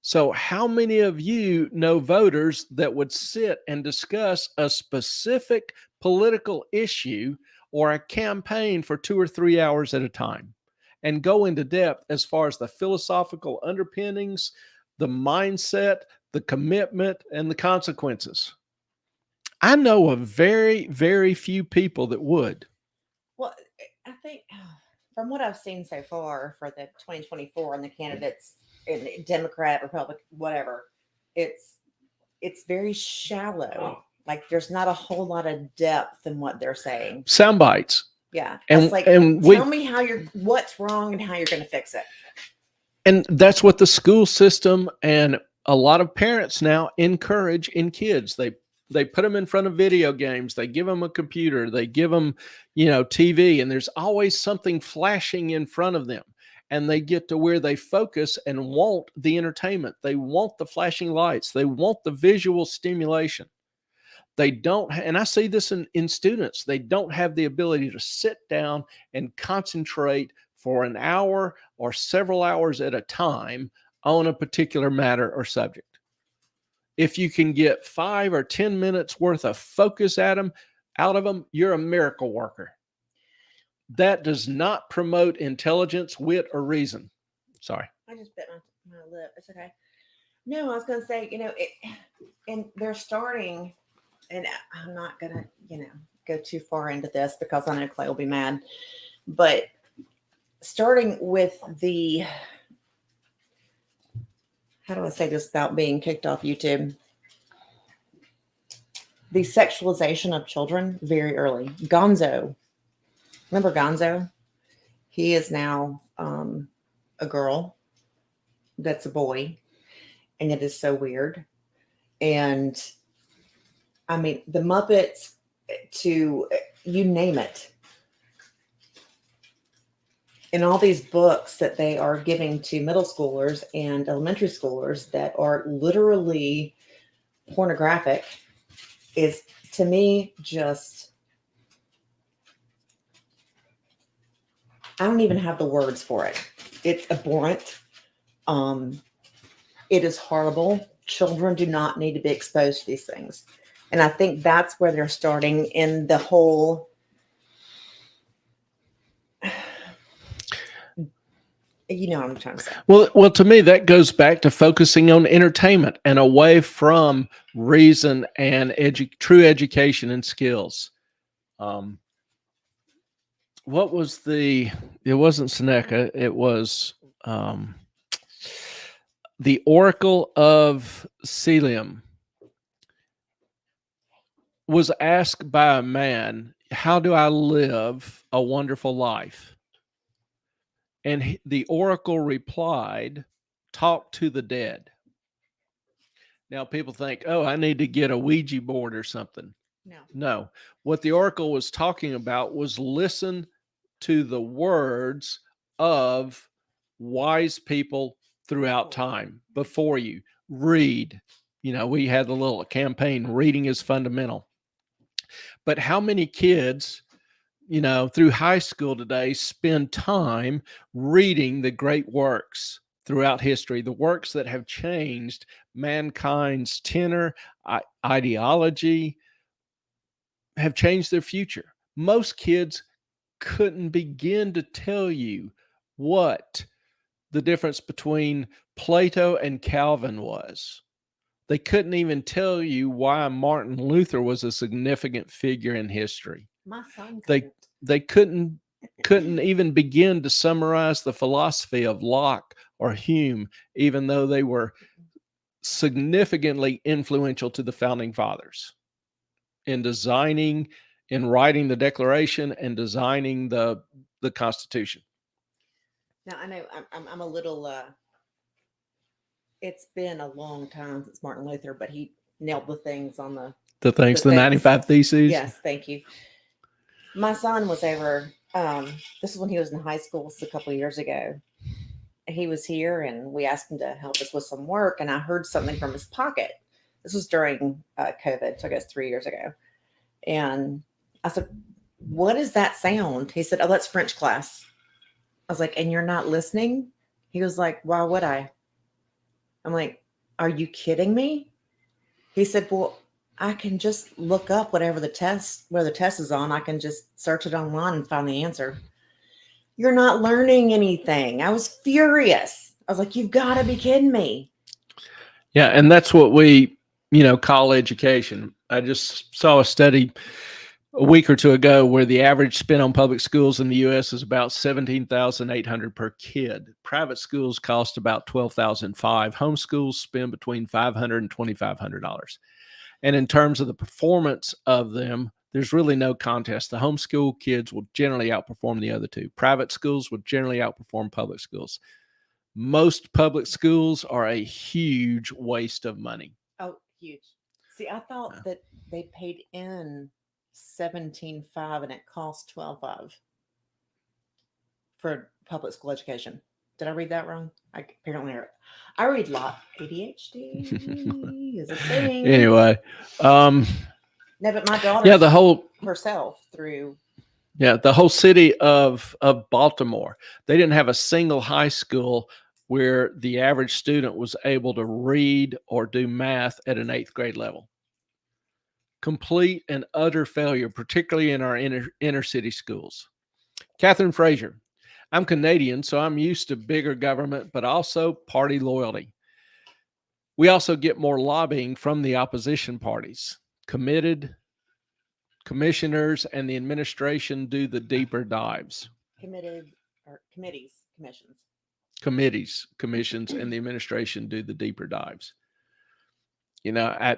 So how many of you know voters that would sit and discuss a specific political issue or a campaign for 2 or 3 hours at a time and go into depth as far as the philosophical underpinnings, the mindset, the commitment, and the consequences? I know of very, very few people that would. Well, I think from what I've seen so far for the 2024 and the candidates in Democrat, Republican, whatever, it's very shallow. Like there's not a whole lot of depth in what they're saying. Sound bites. Yeah. And it's like, and tell me what's wrong and how you're going to fix it. And that's what the school system and a lot of parents now encourage in kids. They put them in front of video games. They give them a computer. They give them, TV, and there's always something flashing in front of them. And they get to where they focus and want the entertainment. They want the flashing lights. They want the visual stimulation. They don't, and I see this in students, they don't have the ability to sit down and concentrate for an hour or several hours at a time on a particular matter or subject. If you can get 5 or 10 minutes worth of focus out of them, you're a miracle worker. that does not promote intelligence, wit, or reason. Sorry. I just bit my lip. It's okay. No, I was going to say, and they're starting, and I'm not going to, go too far into this because I know Clay will be mad, but starting with how do I say this without being kicked off YouTube? The sexualization of children very early. Gonzo. Remember Gonzo? He is now a girl that's a boy, and it is so weird. And I mean, the Muppets, to you name it, and all these books that they are giving to middle schoolers and elementary schoolers that are literally pornographic is, to me, just, I don't even have the words for it. It's abhorrent. It is horrible. Children do not need to be exposed to these things. And I think that's where they're starting in the whole, you know what I'm trying to say. Well, to me, that goes back to focusing on entertainment and away from reason and true education and skills. What was it wasn't Seneca, it was the Oracle of Celium was asked by a man, how do I live a wonderful life? And the oracle replied, talk to the dead. Now people think, oh, I need to get a Ouija board or something. No. What the oracle was talking about was listen to the words of wise people throughout time before you. Read. We had the little campaign, reading is fundamental. But how many kids, through high school today spend time reading the great works throughout history, the works that have changed mankind's tenor, ideology, have changed their future? Most kids couldn't begin to tell you what the difference between Plato and Calvin was. They couldn't even tell you why Martin Luther was a significant figure in history. My son They couldn't even begin to summarize the philosophy of Locke or Hume, even though they were significantly influential to the founding fathers in designing, in writing the Declaration and designing the Constitution. Now I know I'm a little. It's been a long time since Martin Luther, but he nailed the things on the 95 Theses. Yes, thank you. My son was over. This is when he was in high school. This is a couple of years ago. He was here, and we asked him to help us with some work. And I heard something from his pocket. This was during COVID, so I guess 3 years ago. And I said, "What is that sound?" He said, "Oh, that's French class." I was like, "And you're not listening?" He was like, "Why would I?" I'm like, "Are you kidding me?" He said, "Well, I can just look up where the test is on. I can just search it online and find the answer." You're not learning anything. I was furious. I was like, "You've got to be kidding me." Yeah. And that's what we, call education. I just saw a study a week or two ago where the average spend on public schools in the U.S. is about $17,800 per kid. Private schools cost about $12,500. Homeschools spend between $500 and $2,500. And in terms of the performance of them, there's really no contest. The homeschool kids will generally outperform the other two. Private schools will generally outperform public schools. Most public schools are a huge waste of money. Oh, huge. See, I thought that they paid in $17,500 and it cost $12,500 for public school education. Did I read that wrong? I read a lot. ADHD is a thing. Anyway, no, but my daughter, the whole herself through. Yeah, the whole city of Baltimore, they didn't have a single high school where the average student was able to read or do math at an 8th grade level. Complete and utter failure, particularly in our inner city schools. Catherine Fraser. I'm Canadian, so I'm used to bigger government, but also party loyalty. We also get more lobbying from the opposition parties. Committed commissioners and the administration do the deeper dives. Committed or committees, commissions. Committees, commissions, and the administration do the deeper dives. You know, I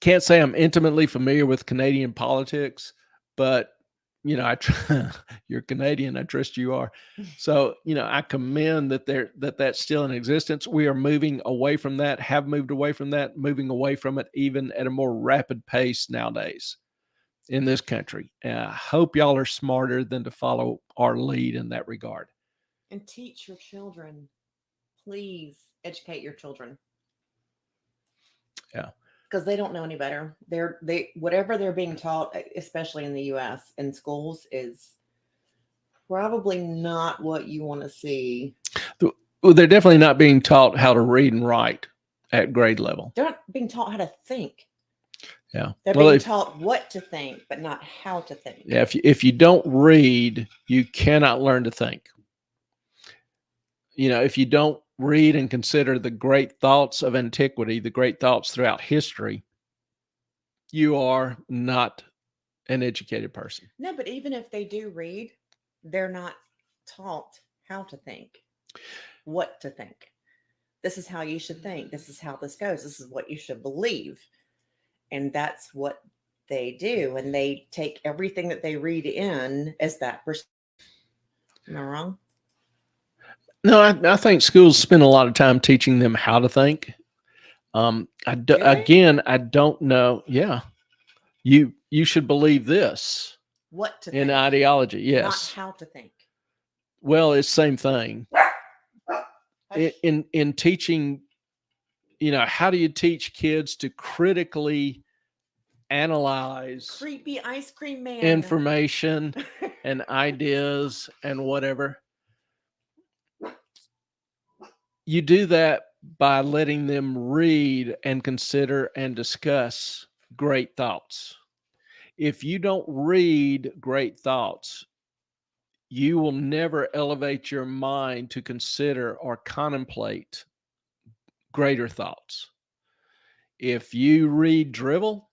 can't say I'm intimately familiar with Canadian politics, but you know, you're Canadian. I trust you are. So, you know, I commend that's still in existence. We are moving away from that, have moved away from that, moving away from it even at a more rapid pace nowadays in this country. And I hope y'all are smarter than to follow our lead in that regard. And teach your children. Please educate your children. Yeah. Because they don't know any better. They whatever they're being taught, especially in the US in schools, is probably not what you want to see. Well, they're definitely not being taught how to read and write at grade level. They're not being taught how to think. Yeah. They're Well, being taught what to think, but not how to think. Yeah. If you don't read, you cannot learn to think. You know, if you don't read and consider the great thoughts of antiquity, the great thoughts throughout history, you are not an educated person. No, but even if they do read, they're not taught how to think, what to think. This is how you should think. This is how this goes. This is what you should believe. And that's what they do. And they take everything that they read in as that perspective. Am I wrong? No, I think schools spend a lot of time teaching them how to think. Really? Again, I don't know. Yeah. You should believe this What to in think. ideology. Yes. Not how to think. Well, it's same thing. In teaching, you know, how do you teach kids to critically analyze Creepy ice cream man. information and ideas and whatever? You do that by letting them read and consider and discuss great thoughts. If you don't read great thoughts, you will never elevate your mind to consider or contemplate greater thoughts. If you read drivel,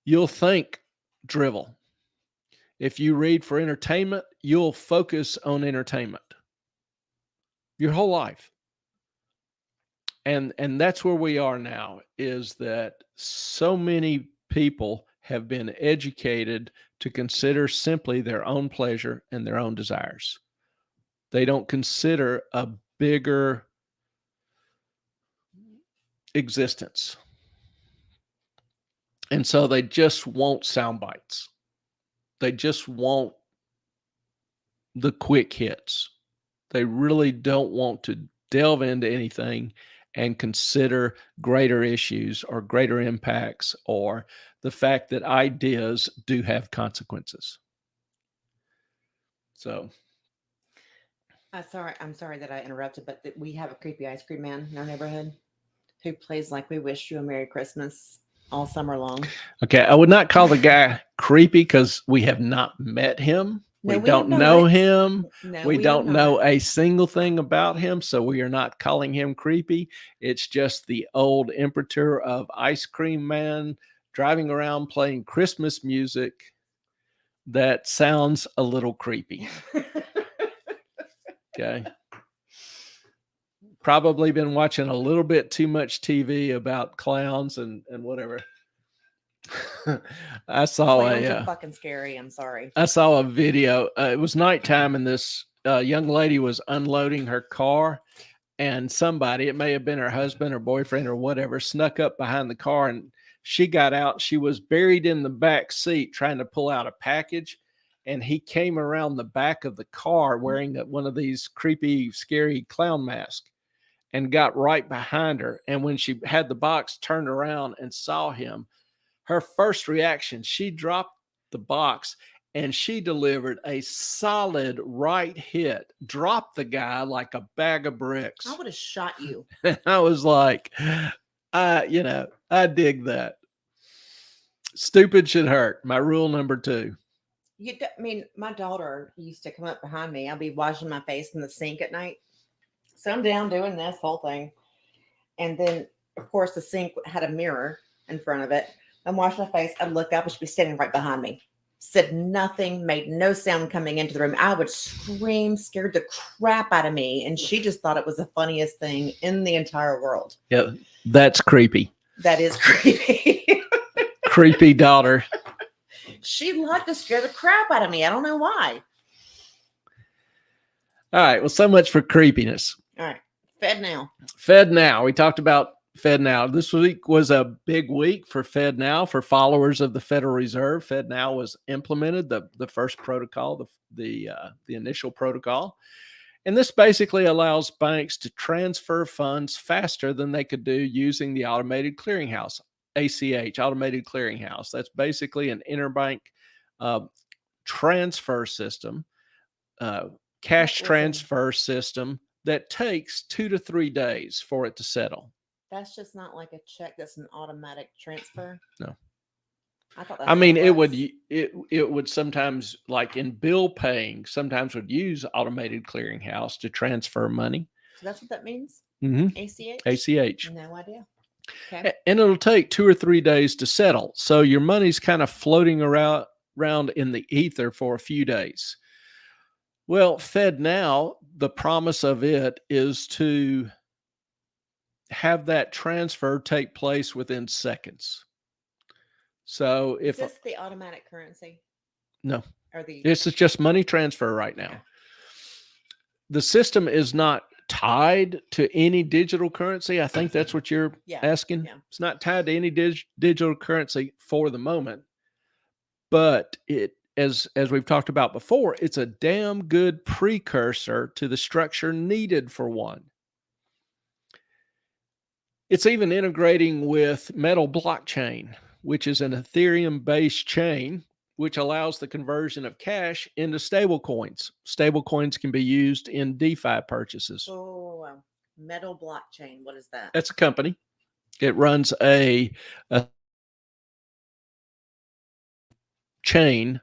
you'll think drivel. If you read for entertainment, you'll focus on entertainment your whole life. And that's where we are now, is that so many people have been educated to consider simply their own pleasure and their own desires. They don't consider a bigger existence. And so they just want sound bites. They just want the quick hits. They really don't want to delve into anything and consider greater issues or greater impacts or the fact that ideas do have consequences. So I'm sorry that I interrupted, but we have a creepy ice cream man in our neighborhood who plays like we wished you a Merry Christmas all summer long. okay, I would not call the guy creepy because we have not met him. No, we we don't have know not. him. No, we have don't know not. a single thing about him, so we are not calling him creepy. It's just the old imprimatur of ice cream man driving around playing Christmas music that sounds a little creepy. Okay. Probably been watching a little bit too much TV about clowns and whatever. I saw Clowns are fucking scary. I'm sorry. I saw a video. It was nighttime, and this young lady was unloading her car, and somebody, it may have been her husband or boyfriend or whatever, snuck up behind the car, and she got out. She was buried in the back seat trying to pull out a package, and he came around the back of the car wearing one of these creepy, scary clown masks and got right behind her. And when she had the box turned around and saw him, her first reaction, she dropped the box and she delivered a solid right hit, dropped the guy like a bag of bricks. I would have shot you. And I was like, I dig that. Stupid should hurt. My rule number 2. I mean, my daughter used to come up behind me. I'll be washing my face in the sink at night. So I'm down doing this whole thing. And then, of course, the sink had a mirror in front of it. I'm washing my face. I'd look up and she'd be standing right behind me. Said nothing, made no sound coming into the room. I would scream, scared the crap out of me. And she just thought it was the funniest thing in the entire world. Yeah, that's creepy. That is creepy. Creepy daughter. She loved to scare the crap out of me. I don't know why. All right. Well, so much for creepiness. All right. Fed now. Fed Now. We talked about Fed Now. This week was a big week for Fed Now for followers of the Federal Reserve. Fed Now was implemented, the first protocol, the initial protocol. And this basically allows banks to transfer funds faster than they could do using the automated clearinghouse, ACH, automated clearinghouse. That's basically an interbank transfer system, cash transfer system that takes 2 to 3 days for it to settle. That's just not like a check that's an automatic transfer. No. I thought that's I mean, what it would sometimes, like in bill paying, sometimes would use automated clearinghouse to transfer money. So that's what that means? Mm-hmm. ACH? ACH. No idea. Okay. And it'll take 2 or 3 days to settle. So your money's kind of floating around in the ether for a few days. Well, Fed Now, the promise of it is to have that transfer take place within seconds. So Is this the automatic currency? No, Or the this is just money transfer right now. Okay. The system is not tied to any digital currency. I think that's what you're asking. Yeah. It's not tied to any digital currency for the moment, but it, as we've talked about before, it's a damn good precursor to the structure needed for one. It's even integrating with Metal blockchain, which is an Ethereum-based chain, which allows the conversion of cash into stable coins. Stable coins can be used in DeFi purchases. Oh, Metal blockchain. What is that? That's a company. It runs a chain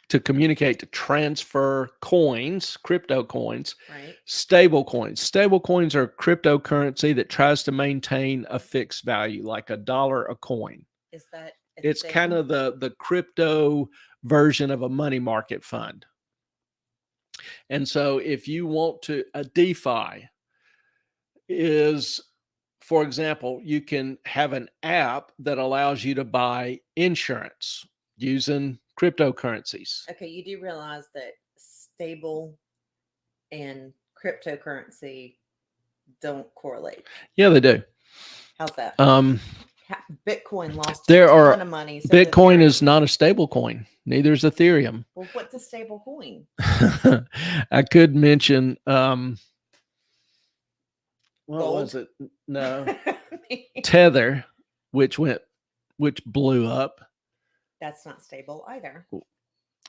to communicate, to transfer coins, crypto coins, Right. stable coins. Stable coins are cryptocurrency that tries to maintain a fixed value, like $1 a coin. Is that It's kind of the crypto version of a money market fund. And so if you want to, a DeFi is, for example, you can have an app that allows you to buy insurance using cryptocurrencies. Okay, you do realize that stable and cryptocurrency don't correlate. Yeah, they do. How's that? Bitcoin lost There a are ton of money. So did Bitcoin is Ethereum. not a stable coin. Neither is Ethereum. Well, what's a stable coin? I could mention what Gold? was it? No. Tether, which blew up. That's not stable either.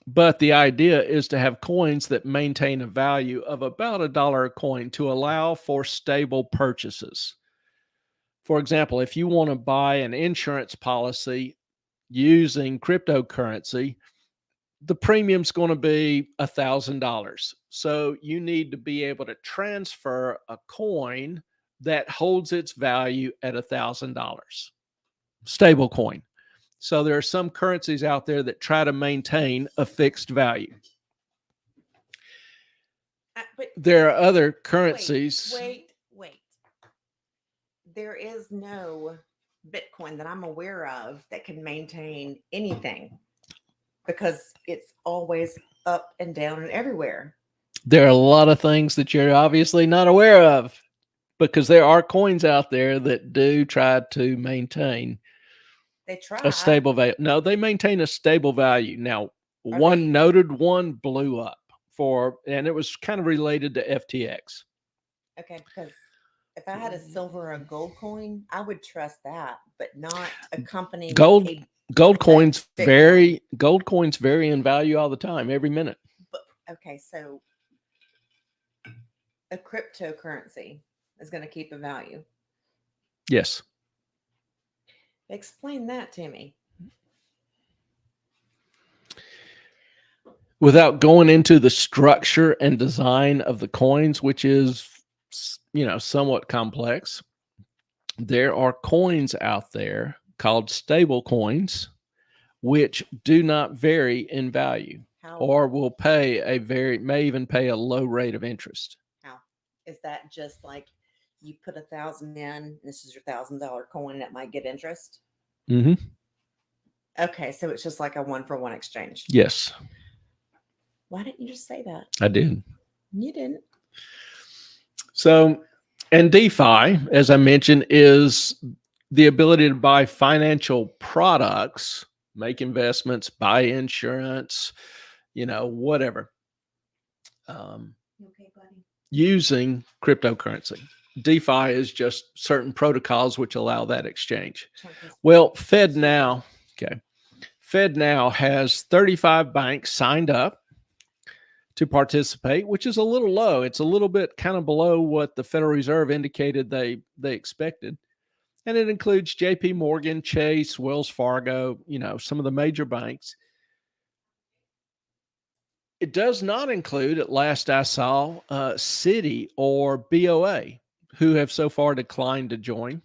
But the idea is to have coins that maintain a value of about $1 a coin to allow for stable purchases. For example, if you want to buy an insurance policy using cryptocurrency, the premium's going to be $1,000. So you need to be able to transfer a coin that holds its value at $1,000. Stable coin. So there are some currencies out there that try to maintain a fixed value. But There are other currencies. Wait. There is no Bitcoin that I'm aware of that can maintain anything because it's always up and down and everywhere. There are a lot of things that you're obviously not aware of because there are coins out there that do try to maintain They try a stable value. No, they maintain a stable value. Now, one noted one blew up and it was kind of related to FTX. Okay, because if I had a silver or a gold coin, I would trust that, but not a company. Gold coins Bitcoin. gold coins vary in value all the time, every minute. But, okay, so a cryptocurrency is going to keep a value. Yes. Explain that to me. without going into the structure and design of the coins, which is, somewhat complex, there are coins out there called stable coins, which do not vary in value How or may even pay a low rate of interest. how is that? Just like you put 1,000 in, this is your $1,000 coin, and it might get interest. Mm-hmm. Okay, so it's just like a 1-for-1 exchange. Yes, Why didn't you just say that? I did. You didn't. So, and DeFi, as I mentioned, is the ability to buy financial products, make investments, buy insurance, whatever, Okay, buddy. using cryptocurrency. DeFi is just certain protocols which allow that exchange. Well, FedNow has 35 banks signed up to participate, which is a little low. It's a little bit kind of below what the Federal Reserve indicated they expected. And it includes JP Morgan, Chase, Wells Fargo, some of the major banks. It does not include, at last I saw, Citi or BOA, who have so far declined to join.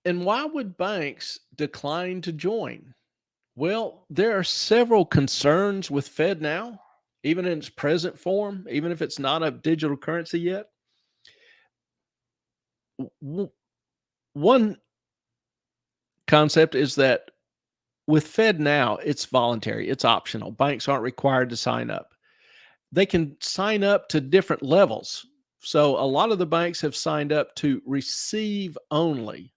And why would banks decline to join? Well, there are several concerns with FedNow, even in its present form, even if it's not a digital currency yet. One concept is that with FedNow, it's voluntary, it's optional. Banks aren't required to sign up. They can sign up to different levels. So a lot of the banks have signed up to receive only.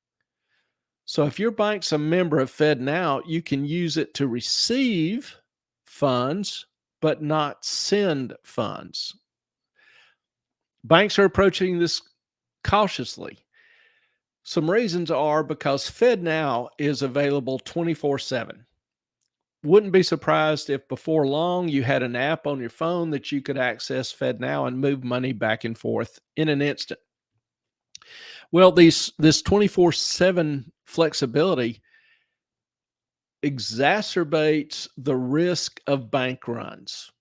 So if your bank's a member of FedNow, you can use it to receive funds, but not send funds. Banks are approaching this cautiously. Some reasons are because FedNow is available 24/7. Wouldn't be surprised if before long you had an app on your phone that you could access FedNow and move money back and forth in an instant. Well, this 24/7 flexibility exacerbates the risk of bank runs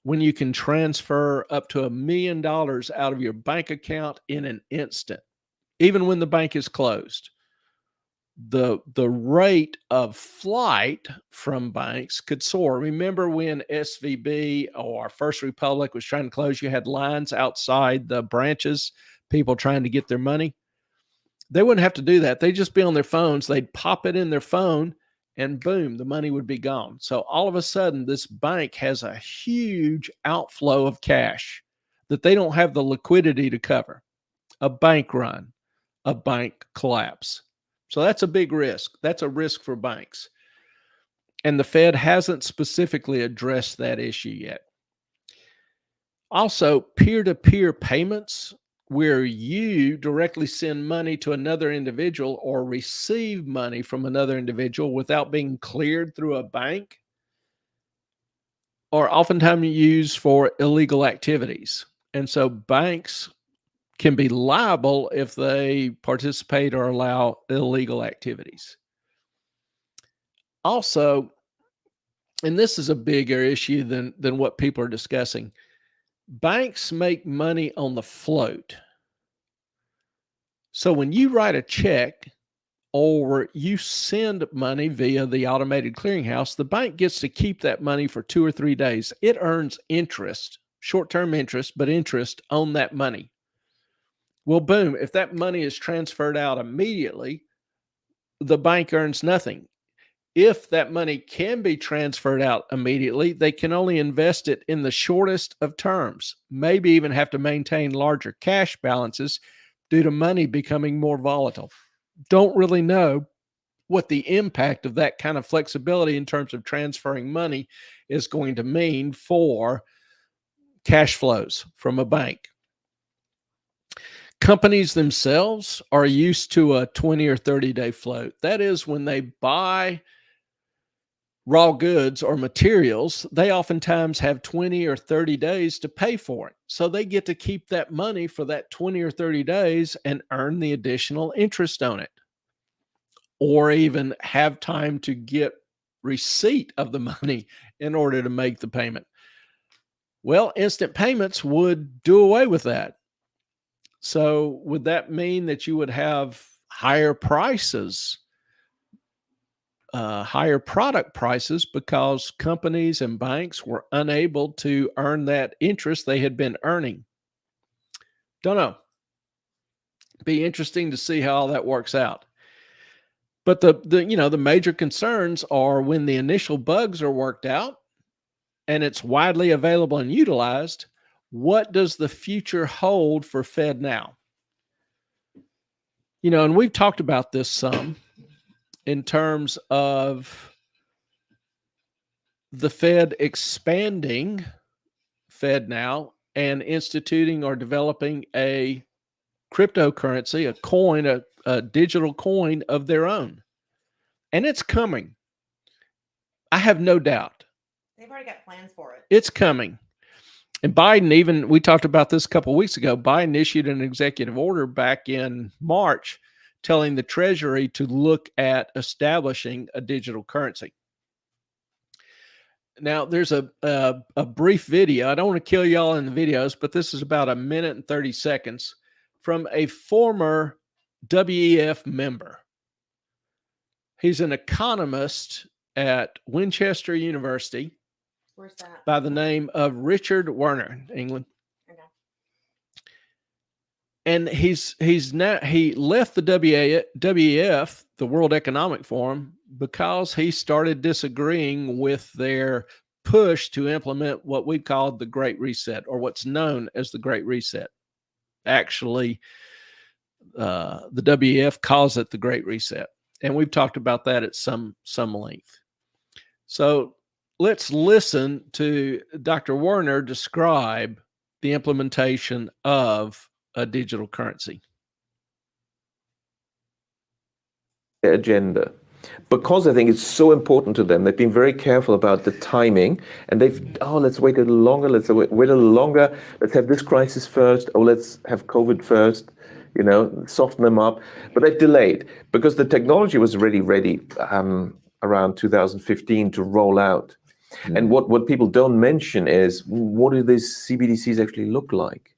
when you can transfer up to $1 million out of your bank account in an instant, even when the bank is closed. The rate of flight from banks could soar. Remember when SVB or First Republic was trying to close, you had lines outside the branches, people trying to get their money. They wouldn't have to do that. They'd just be on their phones. They'd pop it in their phone and boom, the money would be gone. So all of a sudden, this bank has a huge outflow of cash that they don't have the liquidity to cover. A bank run, a bank collapse. So that's a big risk. That's a risk for banks. And the Fed hasn't specifically addressed that issue yet. Also, peer-to-peer payments, where you directly send money to another individual or receive money from another individual without being cleared through a bank, are oftentimes used for illegal activities. And so banks can be liable if they participate or allow illegal activities. Also, and this is a bigger issue than what people are discussing, banks make money on the float. So when you write a check or you send money via the automated clearinghouse, the bank gets to keep that money for 2 or 3 days. It earns interest, short-term interest, but interest on that money. Well, boom, if that money is transferred out immediately, the bank earns nothing. If that money can be transferred out immediately, they can only invest it in the shortest of terms, maybe even have to maintain larger cash balances due to money becoming more volatile. Don't really know what the impact of that kind of flexibility in terms of transferring money is going to mean for cash flows from a bank. Companies themselves are used to a 20 or 30-day float. That is, when they buy raw goods or materials, they oftentimes have 20 or 30 days to pay for it. So they get to keep that money for that 20 or 30 days and earn the additional interest on it, or even have time to get receipt of the money in order to make the payment. Well, instant payments would do away with that. So would that mean that you would have higher prices, higher product prices, because companies and banks were unable to earn that interest they had been earning? Don't know. Be interesting to see how all that works out. But the major concerns are when the initial bugs are worked out and it's widely available and utilized, what does the future hold for FedNow? And we've talked about this some in terms of the Fed expanding FedNow and instituting or developing a cryptocurrency, a coin, a digital coin of their own. And it's coming. I have no doubt. They've already got plans for it. It's coming. And Biden, we talked about this a couple of weeks ago, Biden issued an executive order back in March telling the Treasury to look at establishing a digital currency. Now, there's a brief video. I don't want to kill y'all in the videos, but this is about 1 minute and 30 seconds from a former WEF member. He's an economist at Winchester University. Where's that? By the name of Richard Werner, England. Okay. And he left the WEF, the World Economic Forum, because he started disagreeing with their push to implement what we called the Great Reset, or what's known as the Great Reset. Actually, the WEF calls it the Great Reset. And we've talked about that at some length. So let's listen to Dr. Werner describe the implementation of a digital currency. Agenda, because I think it's so important to them. They've been very careful about the timing, and let's wait a little longer, let's wait a little longer, let's have this crisis first, let's have COVID first, soften them up. But they've delayed because the technology was already ready around 2015 to roll out. And what people don't mention is, what do these CBDCs actually look like?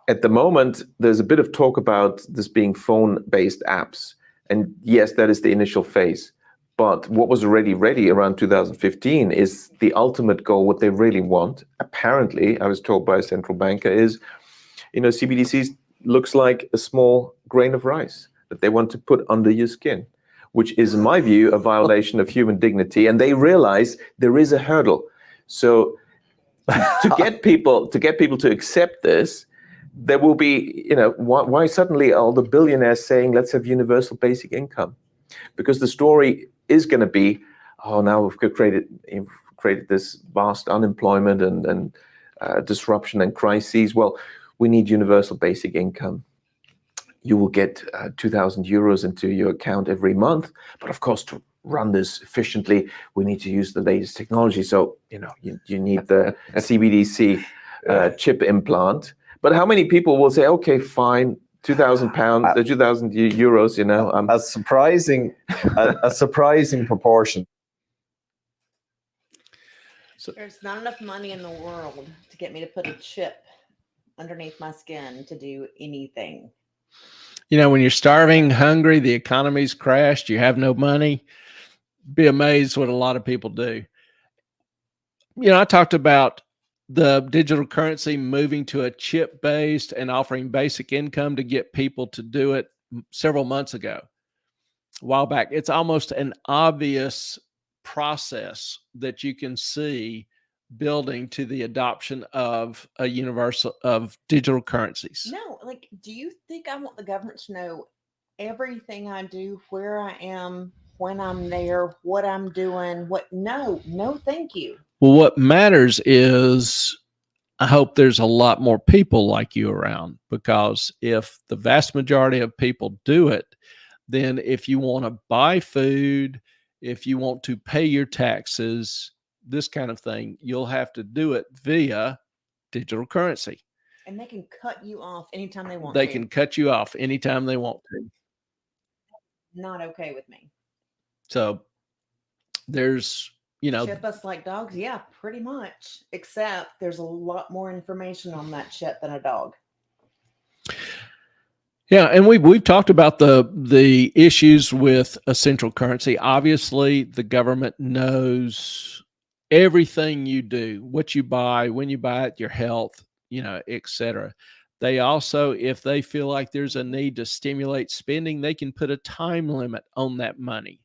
At the moment, there's a bit of talk about this being phone-based apps. And yes, that is the initial phase. But what was already ready around 2015 is the ultimate goal. What they really want, apparently, I was told by a central banker, is, CBDCs looks like a small grain of rice that they want to put under your skin, which is, in my view, a violation of human dignity. And they realize there is a hurdle. So to get people to accept this, there will be, why suddenly all the billionaires saying, let's have universal basic income? Because the story is going to be, now we've created this vast unemployment and disruption and crises. Well, we need universal basic income. You will get 2,000 euros into your account every month. But of course, to run this efficiently, we need to use the latest technology. So, you need the CBDC chip implant. But how many people will say, okay, fine, £2,000, 2,000 euros, a surprising proportion. So, There's not enough money in the world to get me to put a chip underneath my skin to do anything. when you're starving, hungry, the economy's crashed, you have no money, be amazed what a lot of people do. I talked about the digital currency moving to a chip-based and offering basic income to get people to do it several months ago, a while back. It's almost an obvious process that you can see building to the adoption of a universal of digital currencies. No, do you think I want the government to know everything I do, where I am, when I'm there, what I'm doing, no, thank you. Well, what matters is I hope there's a lot more people like you around, because if the vast majority of people do it, then if you want to buy food, if you want to pay your taxes, this kind of thing, you'll have to do it via digital currency. And they can cut you off anytime they want They to. can cut you off anytime they want to. Not okay with me. So there's, Chip us like dogs? Yeah, pretty much. Except there's a lot more information on that chip than a dog. yeah, and we've talked about the issues with a central currency. Obviously, the government knows everything you do, what you buy, when you buy it, your health, et cetera. They also, if they feel like there's a need to stimulate spending, they can put a time limit on that money,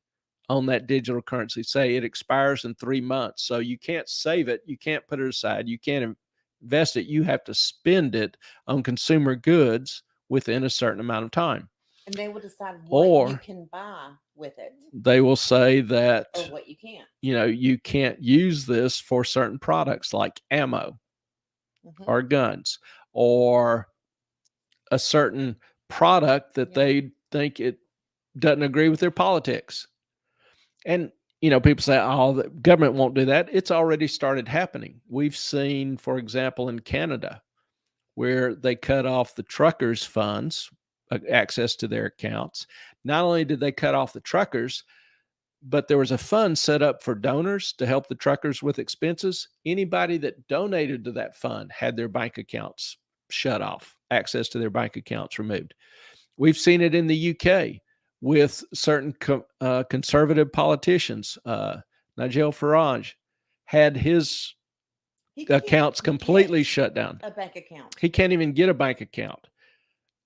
on that digital currency. Say it expires in 3 months. So you can't save it. You can't put it aside. You can't invest it. You have to spend it on consumer goods within a certain amount of time. And they will decide what you Or can buy with it they will say that, or what you can't. you can't use this for certain products like ammo or guns or a certain product that they think it doesn't agree with their politics. And, people say, oh, the government won't do that. It's already started happening. We've seen, for example, in Canada, where they cut off the truckers' funds, access to their accounts. Not only did they cut off the truckers, but there was a fund set up for donors to help the truckers with expenses. Anybody that donated to that fund had their bank accounts shut off, access to their bank accounts removed. We've seen it in the UK with certain conservative politicians. Nigel Farage had his accounts completely shut down. A bank account. He can't even get a bank account.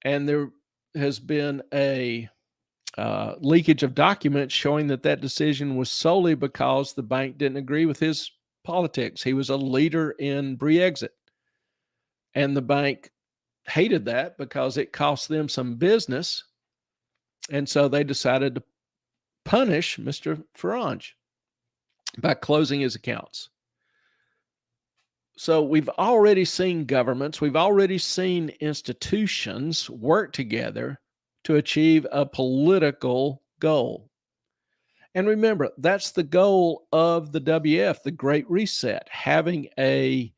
And there has been a leakage of documents showing that decision was solely because the bank didn't agree with his politics. He was a leader in Brexit. And the bank hated that because it cost them some business. And so they decided to punish Mr. Farage by closing his accounts. So we've already seen governments, we've already seen institutions work together to achieve a political goal. And remember, that's the goal of the WF, the Great Reset, having a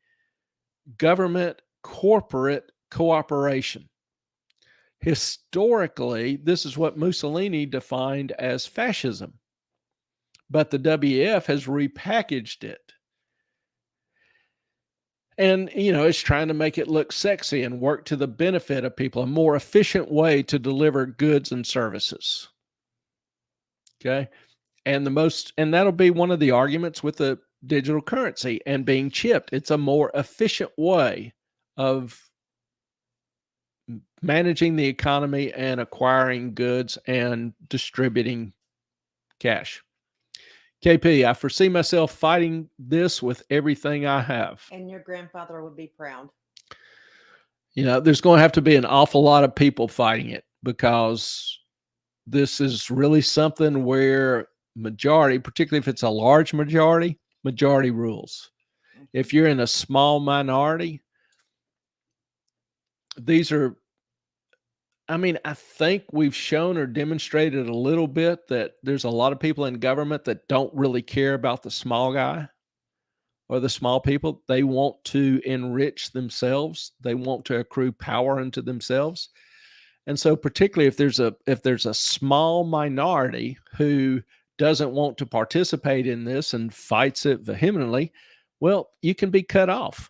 government corporate cooperation. Historically, this is what Mussolini defined as fascism, but the WF has repackaged it. And, it's trying to make it look sexy and work to the benefit of people, a more efficient way to deliver goods and services. Okay. And that'll be one of the arguments with the digital currency and being chipped. It's a more efficient way of managing the economy and acquiring goods and distributing cash. KP, I foresee myself fighting this with everything I have. And your grandfather would be proud. There's going to have to be an awful lot of people fighting it because this is really something where majority, particularly if it's a large majority rules. If you're in a small minority, I think we've shown or demonstrated a little bit that there's a lot of people in government that don't really care about the small guy or the small people. They want to enrich themselves. They want to accrue power unto themselves. And so particularly if there's a small minority who doesn't want to participate in this and fights it vehemently, well, you can be cut off.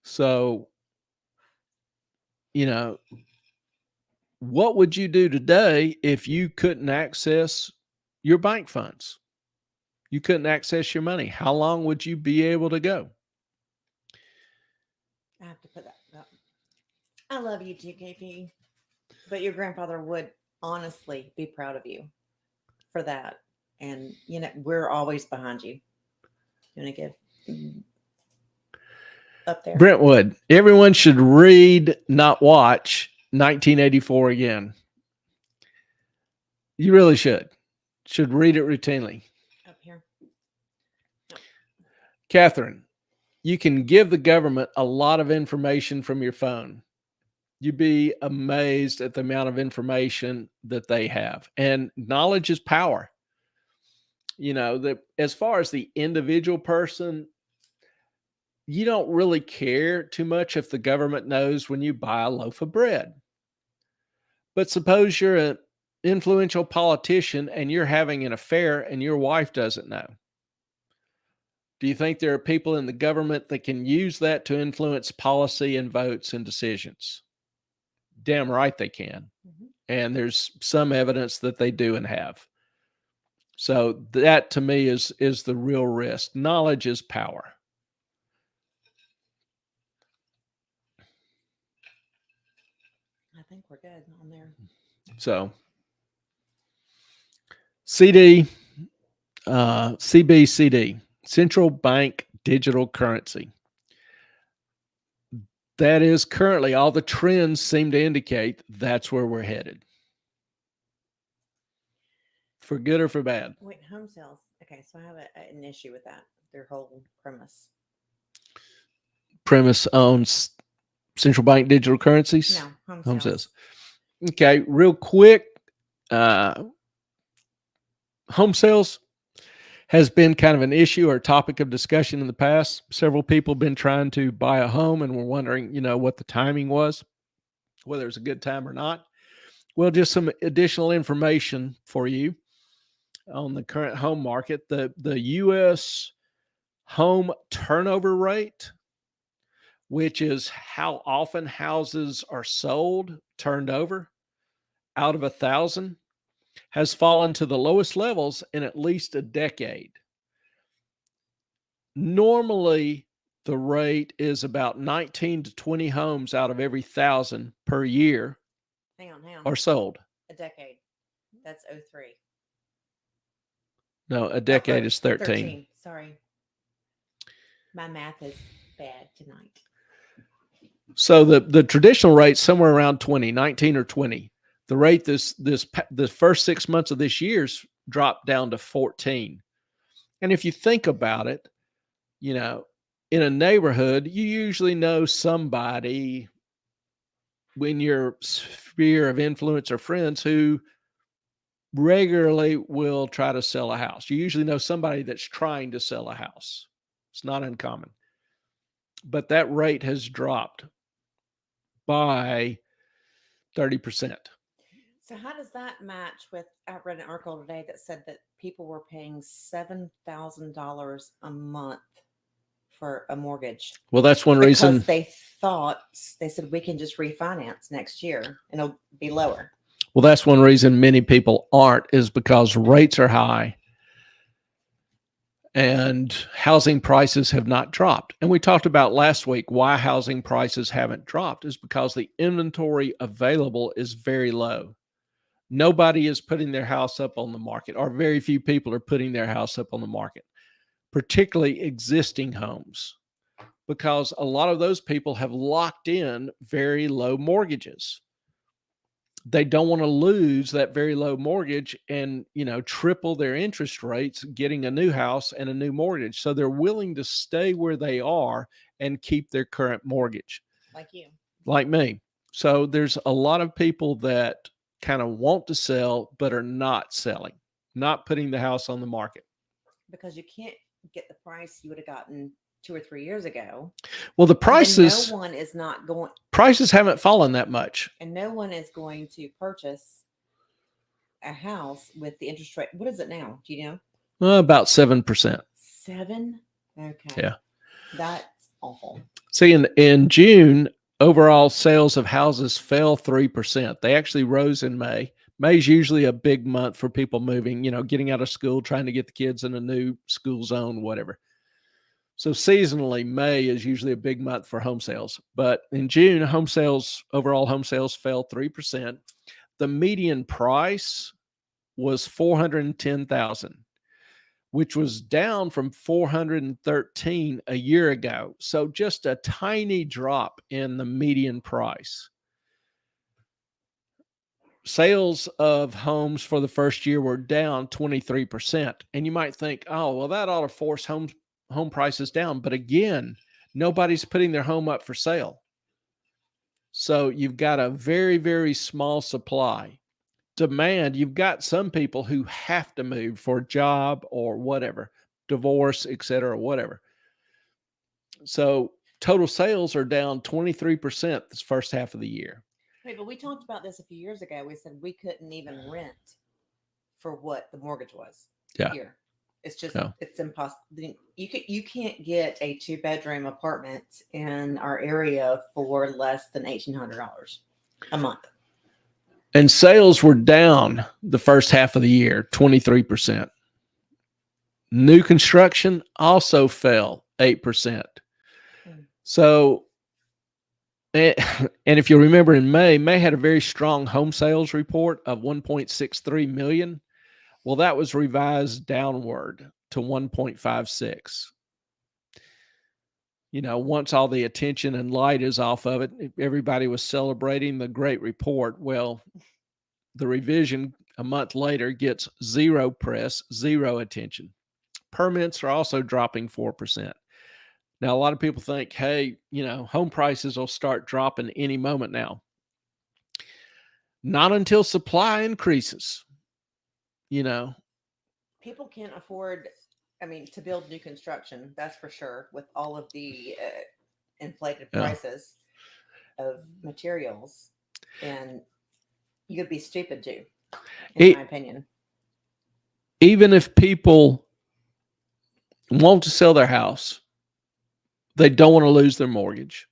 So, what would you do today if you couldn't access your bank funds? You couldn't access your money. How long would you be able to go? I have to put that up. I love you too, KP. But your grandfather would honestly be proud of you for that. And, we're always behind you. You want to give up there? Brentwood, everyone should read, not watch 1984 again. You really should read it routinely. Up here. No. Catherine, you can give the government a lot of information from your phone. You'd be amazed at the amount of information that they have. And knowledge is power. As far as the individual person, you don't really care too much if the government knows when you buy a loaf of bread. But suppose you're influential politician and you're having an affair and your wife doesn't know? Do you think there are people in the government that can use that to influence policy and votes and decisions? Damn right they can. Mhm. And there's some evidence that they do and have. So that to me is the real risk. Knowledge is power. I think we're good on there. So CBCD, central bank digital currency. That is currently, all the trends seem to indicate that's where we're headed. For good or for bad? Wait, home sales. Okay, so I have an issue with that. Their whole premise. Premise owns central bank digital currencies? No, home Home sales. sales. Okay, real quick. Home sales has been kind of an issue or topic of discussion in the past. Several people have been trying to buy a home and were wondering, what the timing was, whether it's a good time or not. Well, just some additional information for you on the current home market. The U.S. home turnover rate, which is how often houses are sold, turned over, out of 1,000, has fallen to the lowest levels in at least a decade. Normally, the rate is about 19 to 20 homes out of every 1,000 per year Hang on. are sold. A decade. That's 03. No, a decade is 13. Sorry. My math is bad tonight. So the traditional rate somewhere around 20, 19 or 20. The rate the first 6 months of this year's dropped down to 14. And if you think about it, in a neighborhood, you usually know somebody in your sphere of influence or friends who regularly will try to sell a house. You usually know somebody that's trying to sell a house. It's not uncommon. But that rate has dropped by 30%. So how does that match with, I read an article today that said that people were paying $7,000 a month for a mortgage Well, that's one because reason. they said we can just refinance next year and it'll be lower. Well, that's one reason many people aren't, is because rates are high and housing prices have not dropped. And we talked about last week why housing prices haven't dropped is because the inventory available is very low. Nobody is putting their house up on the market, or very few people are putting their house up on the market, particularly existing homes, because a lot of those people have locked in very low mortgages. They don't want to lose that very low mortgage and, triple their interest rates getting a new house and a new mortgage. So they're willing to stay where they are and keep their current mortgage. Like you. Like me. So there's a lot of people that kind of want to sell, but are not selling, not putting the house on the market. Because you can't get the price you would have gotten 2 or 3 years ago. Well, the And prices, no one is not going, prices haven't fallen that much. and no one is going to purchase a house with the interest rate. What is it now? Do you know? About 7%. 7? Okay. Yeah. That's awful. See, in June, overall sales of houses fell 3%. They actually rose in May. May is usually a big month for people moving, getting out of school, trying to get the kids in a new school zone, whatever. So seasonally, May is usually a big month for home sales. But in June, overall home sales fell 3%. The median price was $410,000, which was down from $413,000 a year ago. So just a tiny drop in the median price. Sales of homes for the first year were down 23%. And you might think, oh, well, that ought to force home prices down. But again, nobody's putting their home up for sale. So you've got a very, very small supply. Demand, you've got some people who have to move for a job or whatever, divorce, etc., whatever. So total sales are down 23% this first half of the year. Wait, but we talked about this a few years ago. We said we couldn't even rent for what the mortgage was. Yeah. Here. It's just Yeah. it's impossible. You can't get a 2-bedroom apartment in our area for less than $1,800 a month. And sales were down the first half of the year, 23%. New construction also fell 8%. So, and if you remember in May had a very strong home sales report of 1.63 million. Well, that was revised downward to 1.56. You know, once all the attention and light is off of it, everybody was celebrating the great report. Well, the revision a month later gets zero press, zero attention. Permits are also dropping 4%. Now, a lot of people think, hey, you know, home prices will start dropping any moment now. Not until supply increases. You know, People can't afford, to build new construction. That's for sure. With all of the inflated Yeah. prices of materials, and you'd be stupid to, in my opinion. Even if people want to sell their house, they don't want to lose their mortgage.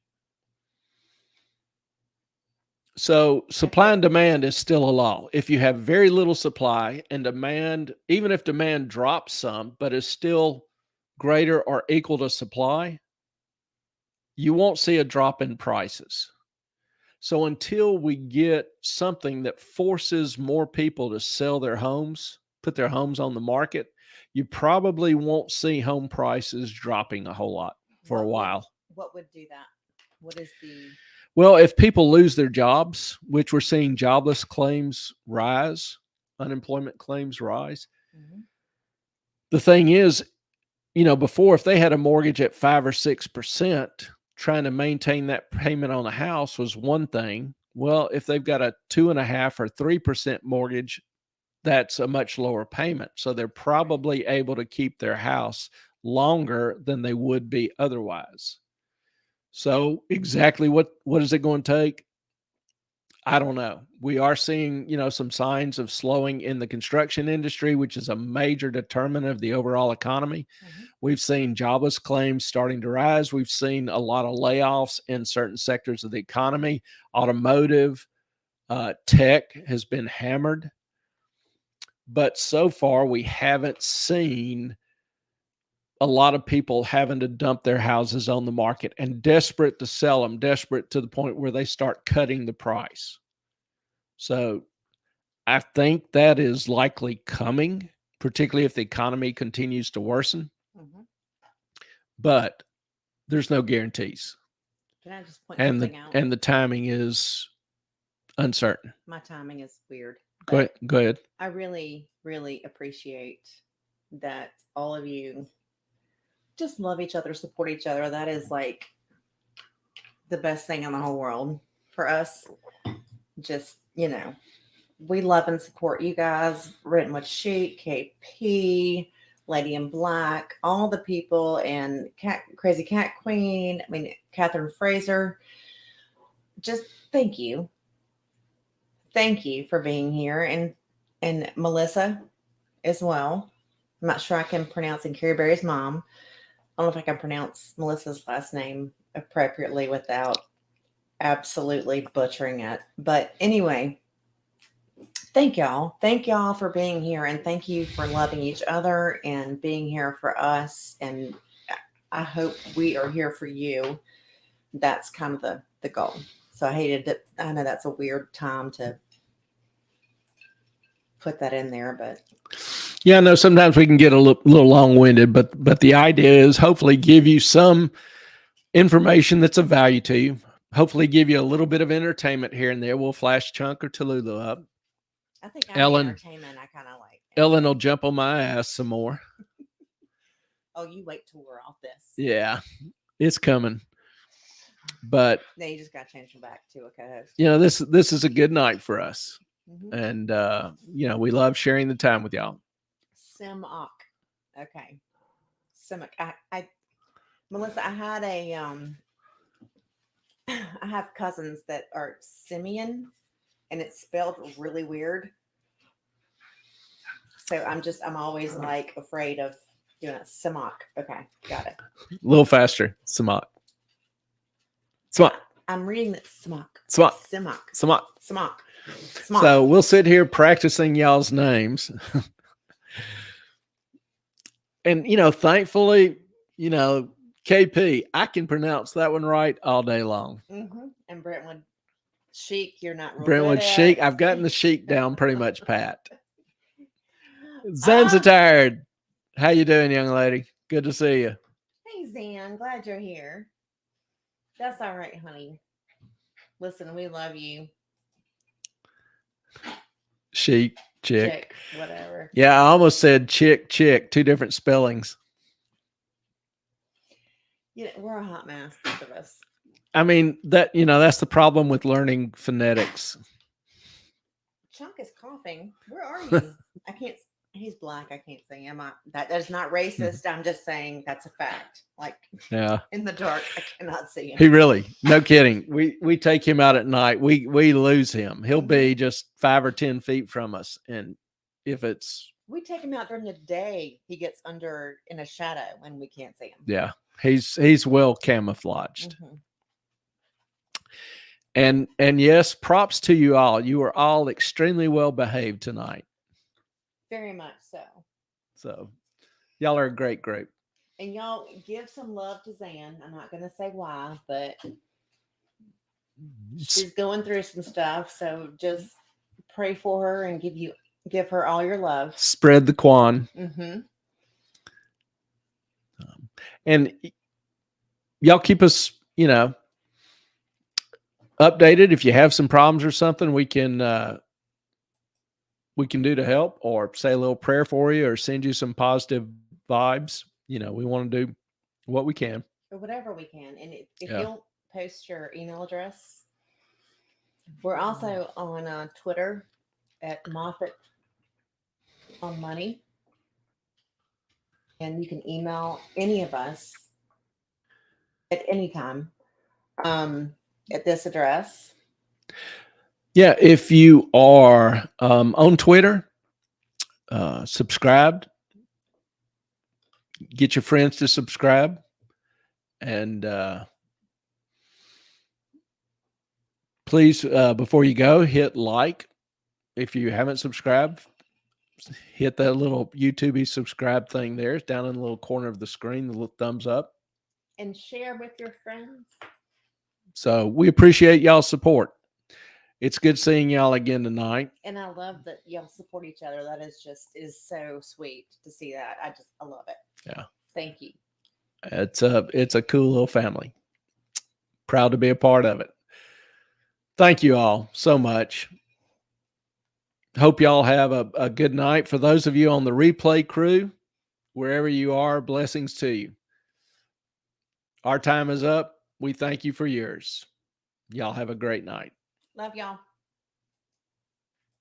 So supply and demand is still a law. If you have very little supply and demand, even if demand drops some, but is still greater or equal to supply, you won't see a drop in prices. So until we get something that forces more people to sell their homes, put their homes on the market, you probably won't see home prices dropping a whole lot for a while. What would do that? What is the... Well, if people lose their jobs, which we're seeing jobless claims rise, unemployment claims rise. Mhm. The thing is, you know, before, if they had a mortgage at 5 or 6%, trying to maintain that payment on a house was one thing. Well, if they've got a 2.5 or 3% mortgage, that's a much lower payment. So they're probably able to keep their house longer than they would be otherwise. So exactly what is it going to take? I don't know. We are seeing, you know, some signs of slowing in the construction industry, which is a major determinant of the overall economy. Mhm. We've seen jobless claims starting to rise. We've seen a lot of layoffs in certain sectors of the economy. Automotive, tech has been hammered. But so far, we haven't seen a lot of people having to dump their houses on the market and desperate to sell them, desperate to the point where they start cutting the price. So I think that is likely coming, particularly if the economy continues to worsen. Mhm. But there's no guarantees. Can I just point And something out? the timing is uncertain. My timing is weird. Go ahead. Go ahead. I really, really appreciate that all of you just love each other, support each other. That is like the best thing in the whole world for us. Just, you know, we love and support you guys. Written with Chic, KP, Lady in Black, all the people, and Crazy Cat Queen. Catherine Fraser. Just thank you. Thank you for being here. And Melissa as well. I'm not sure I can pronounce Carrie Berry's mom. I don't know if I can pronounce Melissa's last name appropriately without absolutely butchering it. But anyway, thank y'all. Thank y'all for being here. And thank you for loving each other and being here for us. And I hope we are here for you. That's kind of the goal. So I hated it. I know that's a weird time to put that in there, but yeah, I know sometimes we can get a little long-winded, but the idea is hopefully give you some information that's of value to you. Hopefully give you a little bit of entertainment here and there. We'll flash Chunk or Tallulah up. I think Ellen- entertainment I kind of like. Ellen will jump on my ass some more. Oh, you wait till we're off this. Yeah, it's coming. But No, you just got to change them back to a co-host. you know, this is a good night for us. Mhm. And you know, we love sharing the time with y'all. Simoc. Okay. Simoc. Melissa, I had have cousins that are Simeon, and it's spelled really weird. So I'm always like afraid of doing it. Simok. Okay, got it. A little faster. Samak. Samak. I'm reading that Simok. Samak. Simok. Samak. Simok. Simok. So we'll sit here practicing y'all's names. And, thankfully, KP, I can pronounce that one right all day long. And Brentwood Chic, you're not real Brentwood good Chic. at. I've gotten the chic down pretty much pat. Zan's tired. How you doing, young lady? Good to see you. Hey, Zan, glad you're here. That's all right, honey. Listen, we love you. Chic, chick. Chick, whatever. Yeah, I almost said chick, two different spellings. We're a hot mess, both of us. I mean, that's the problem with learning phonetics. Chunk is coughing. Where are you? I can't. He's black. I can't see him. That's not racist. I'm just saying that's a fact. Like, Yeah. in the dark, I cannot see him. He really, no kidding. We take him out at night. We lose him. He'll be just 5 or 10 feet from us. And if it's, we take him out during the day, he gets under in a shadow when we can't see him. yeah, he's well camouflaged. And yes, props to you all. You were all extremely well behaved tonight. Very much so. So y'all are a great group. And y'all give some love to Zan. I'm not going to say why, but she's going through some stuff. So just pray for her and give her all your love. Spread the quan. And y'all keep us, updated. If you have some problems or something, we can do to help, or say a little prayer for you, or send you some positive vibes. We want to do what we can. Or whatever we can. And if you'll post your email address. We're also on Twitter at Moffettonmoney. And you can email any of us at any time at this address. Yeah, if you are on Twitter, subscribed, get your friends to subscribe, and please, before you go, hit like. If you haven't subscribed, hit that little YouTube subscribe thing there. It's down in the little corner of the screen, the little thumbs up. And share with your friends. So we appreciate y'all's support. It's good seeing y'all again tonight. And I love that y'all support each other. That is so sweet to see that. I love it. Yeah. Thank you. It's a cool little family. Proud to be a part of it. Thank you all so much. Hope y'all have a good night. For those of you on the replay crew, wherever you are, blessings to you. Our time is up. We thank you for yours. Y'all have a great night. Love y'all.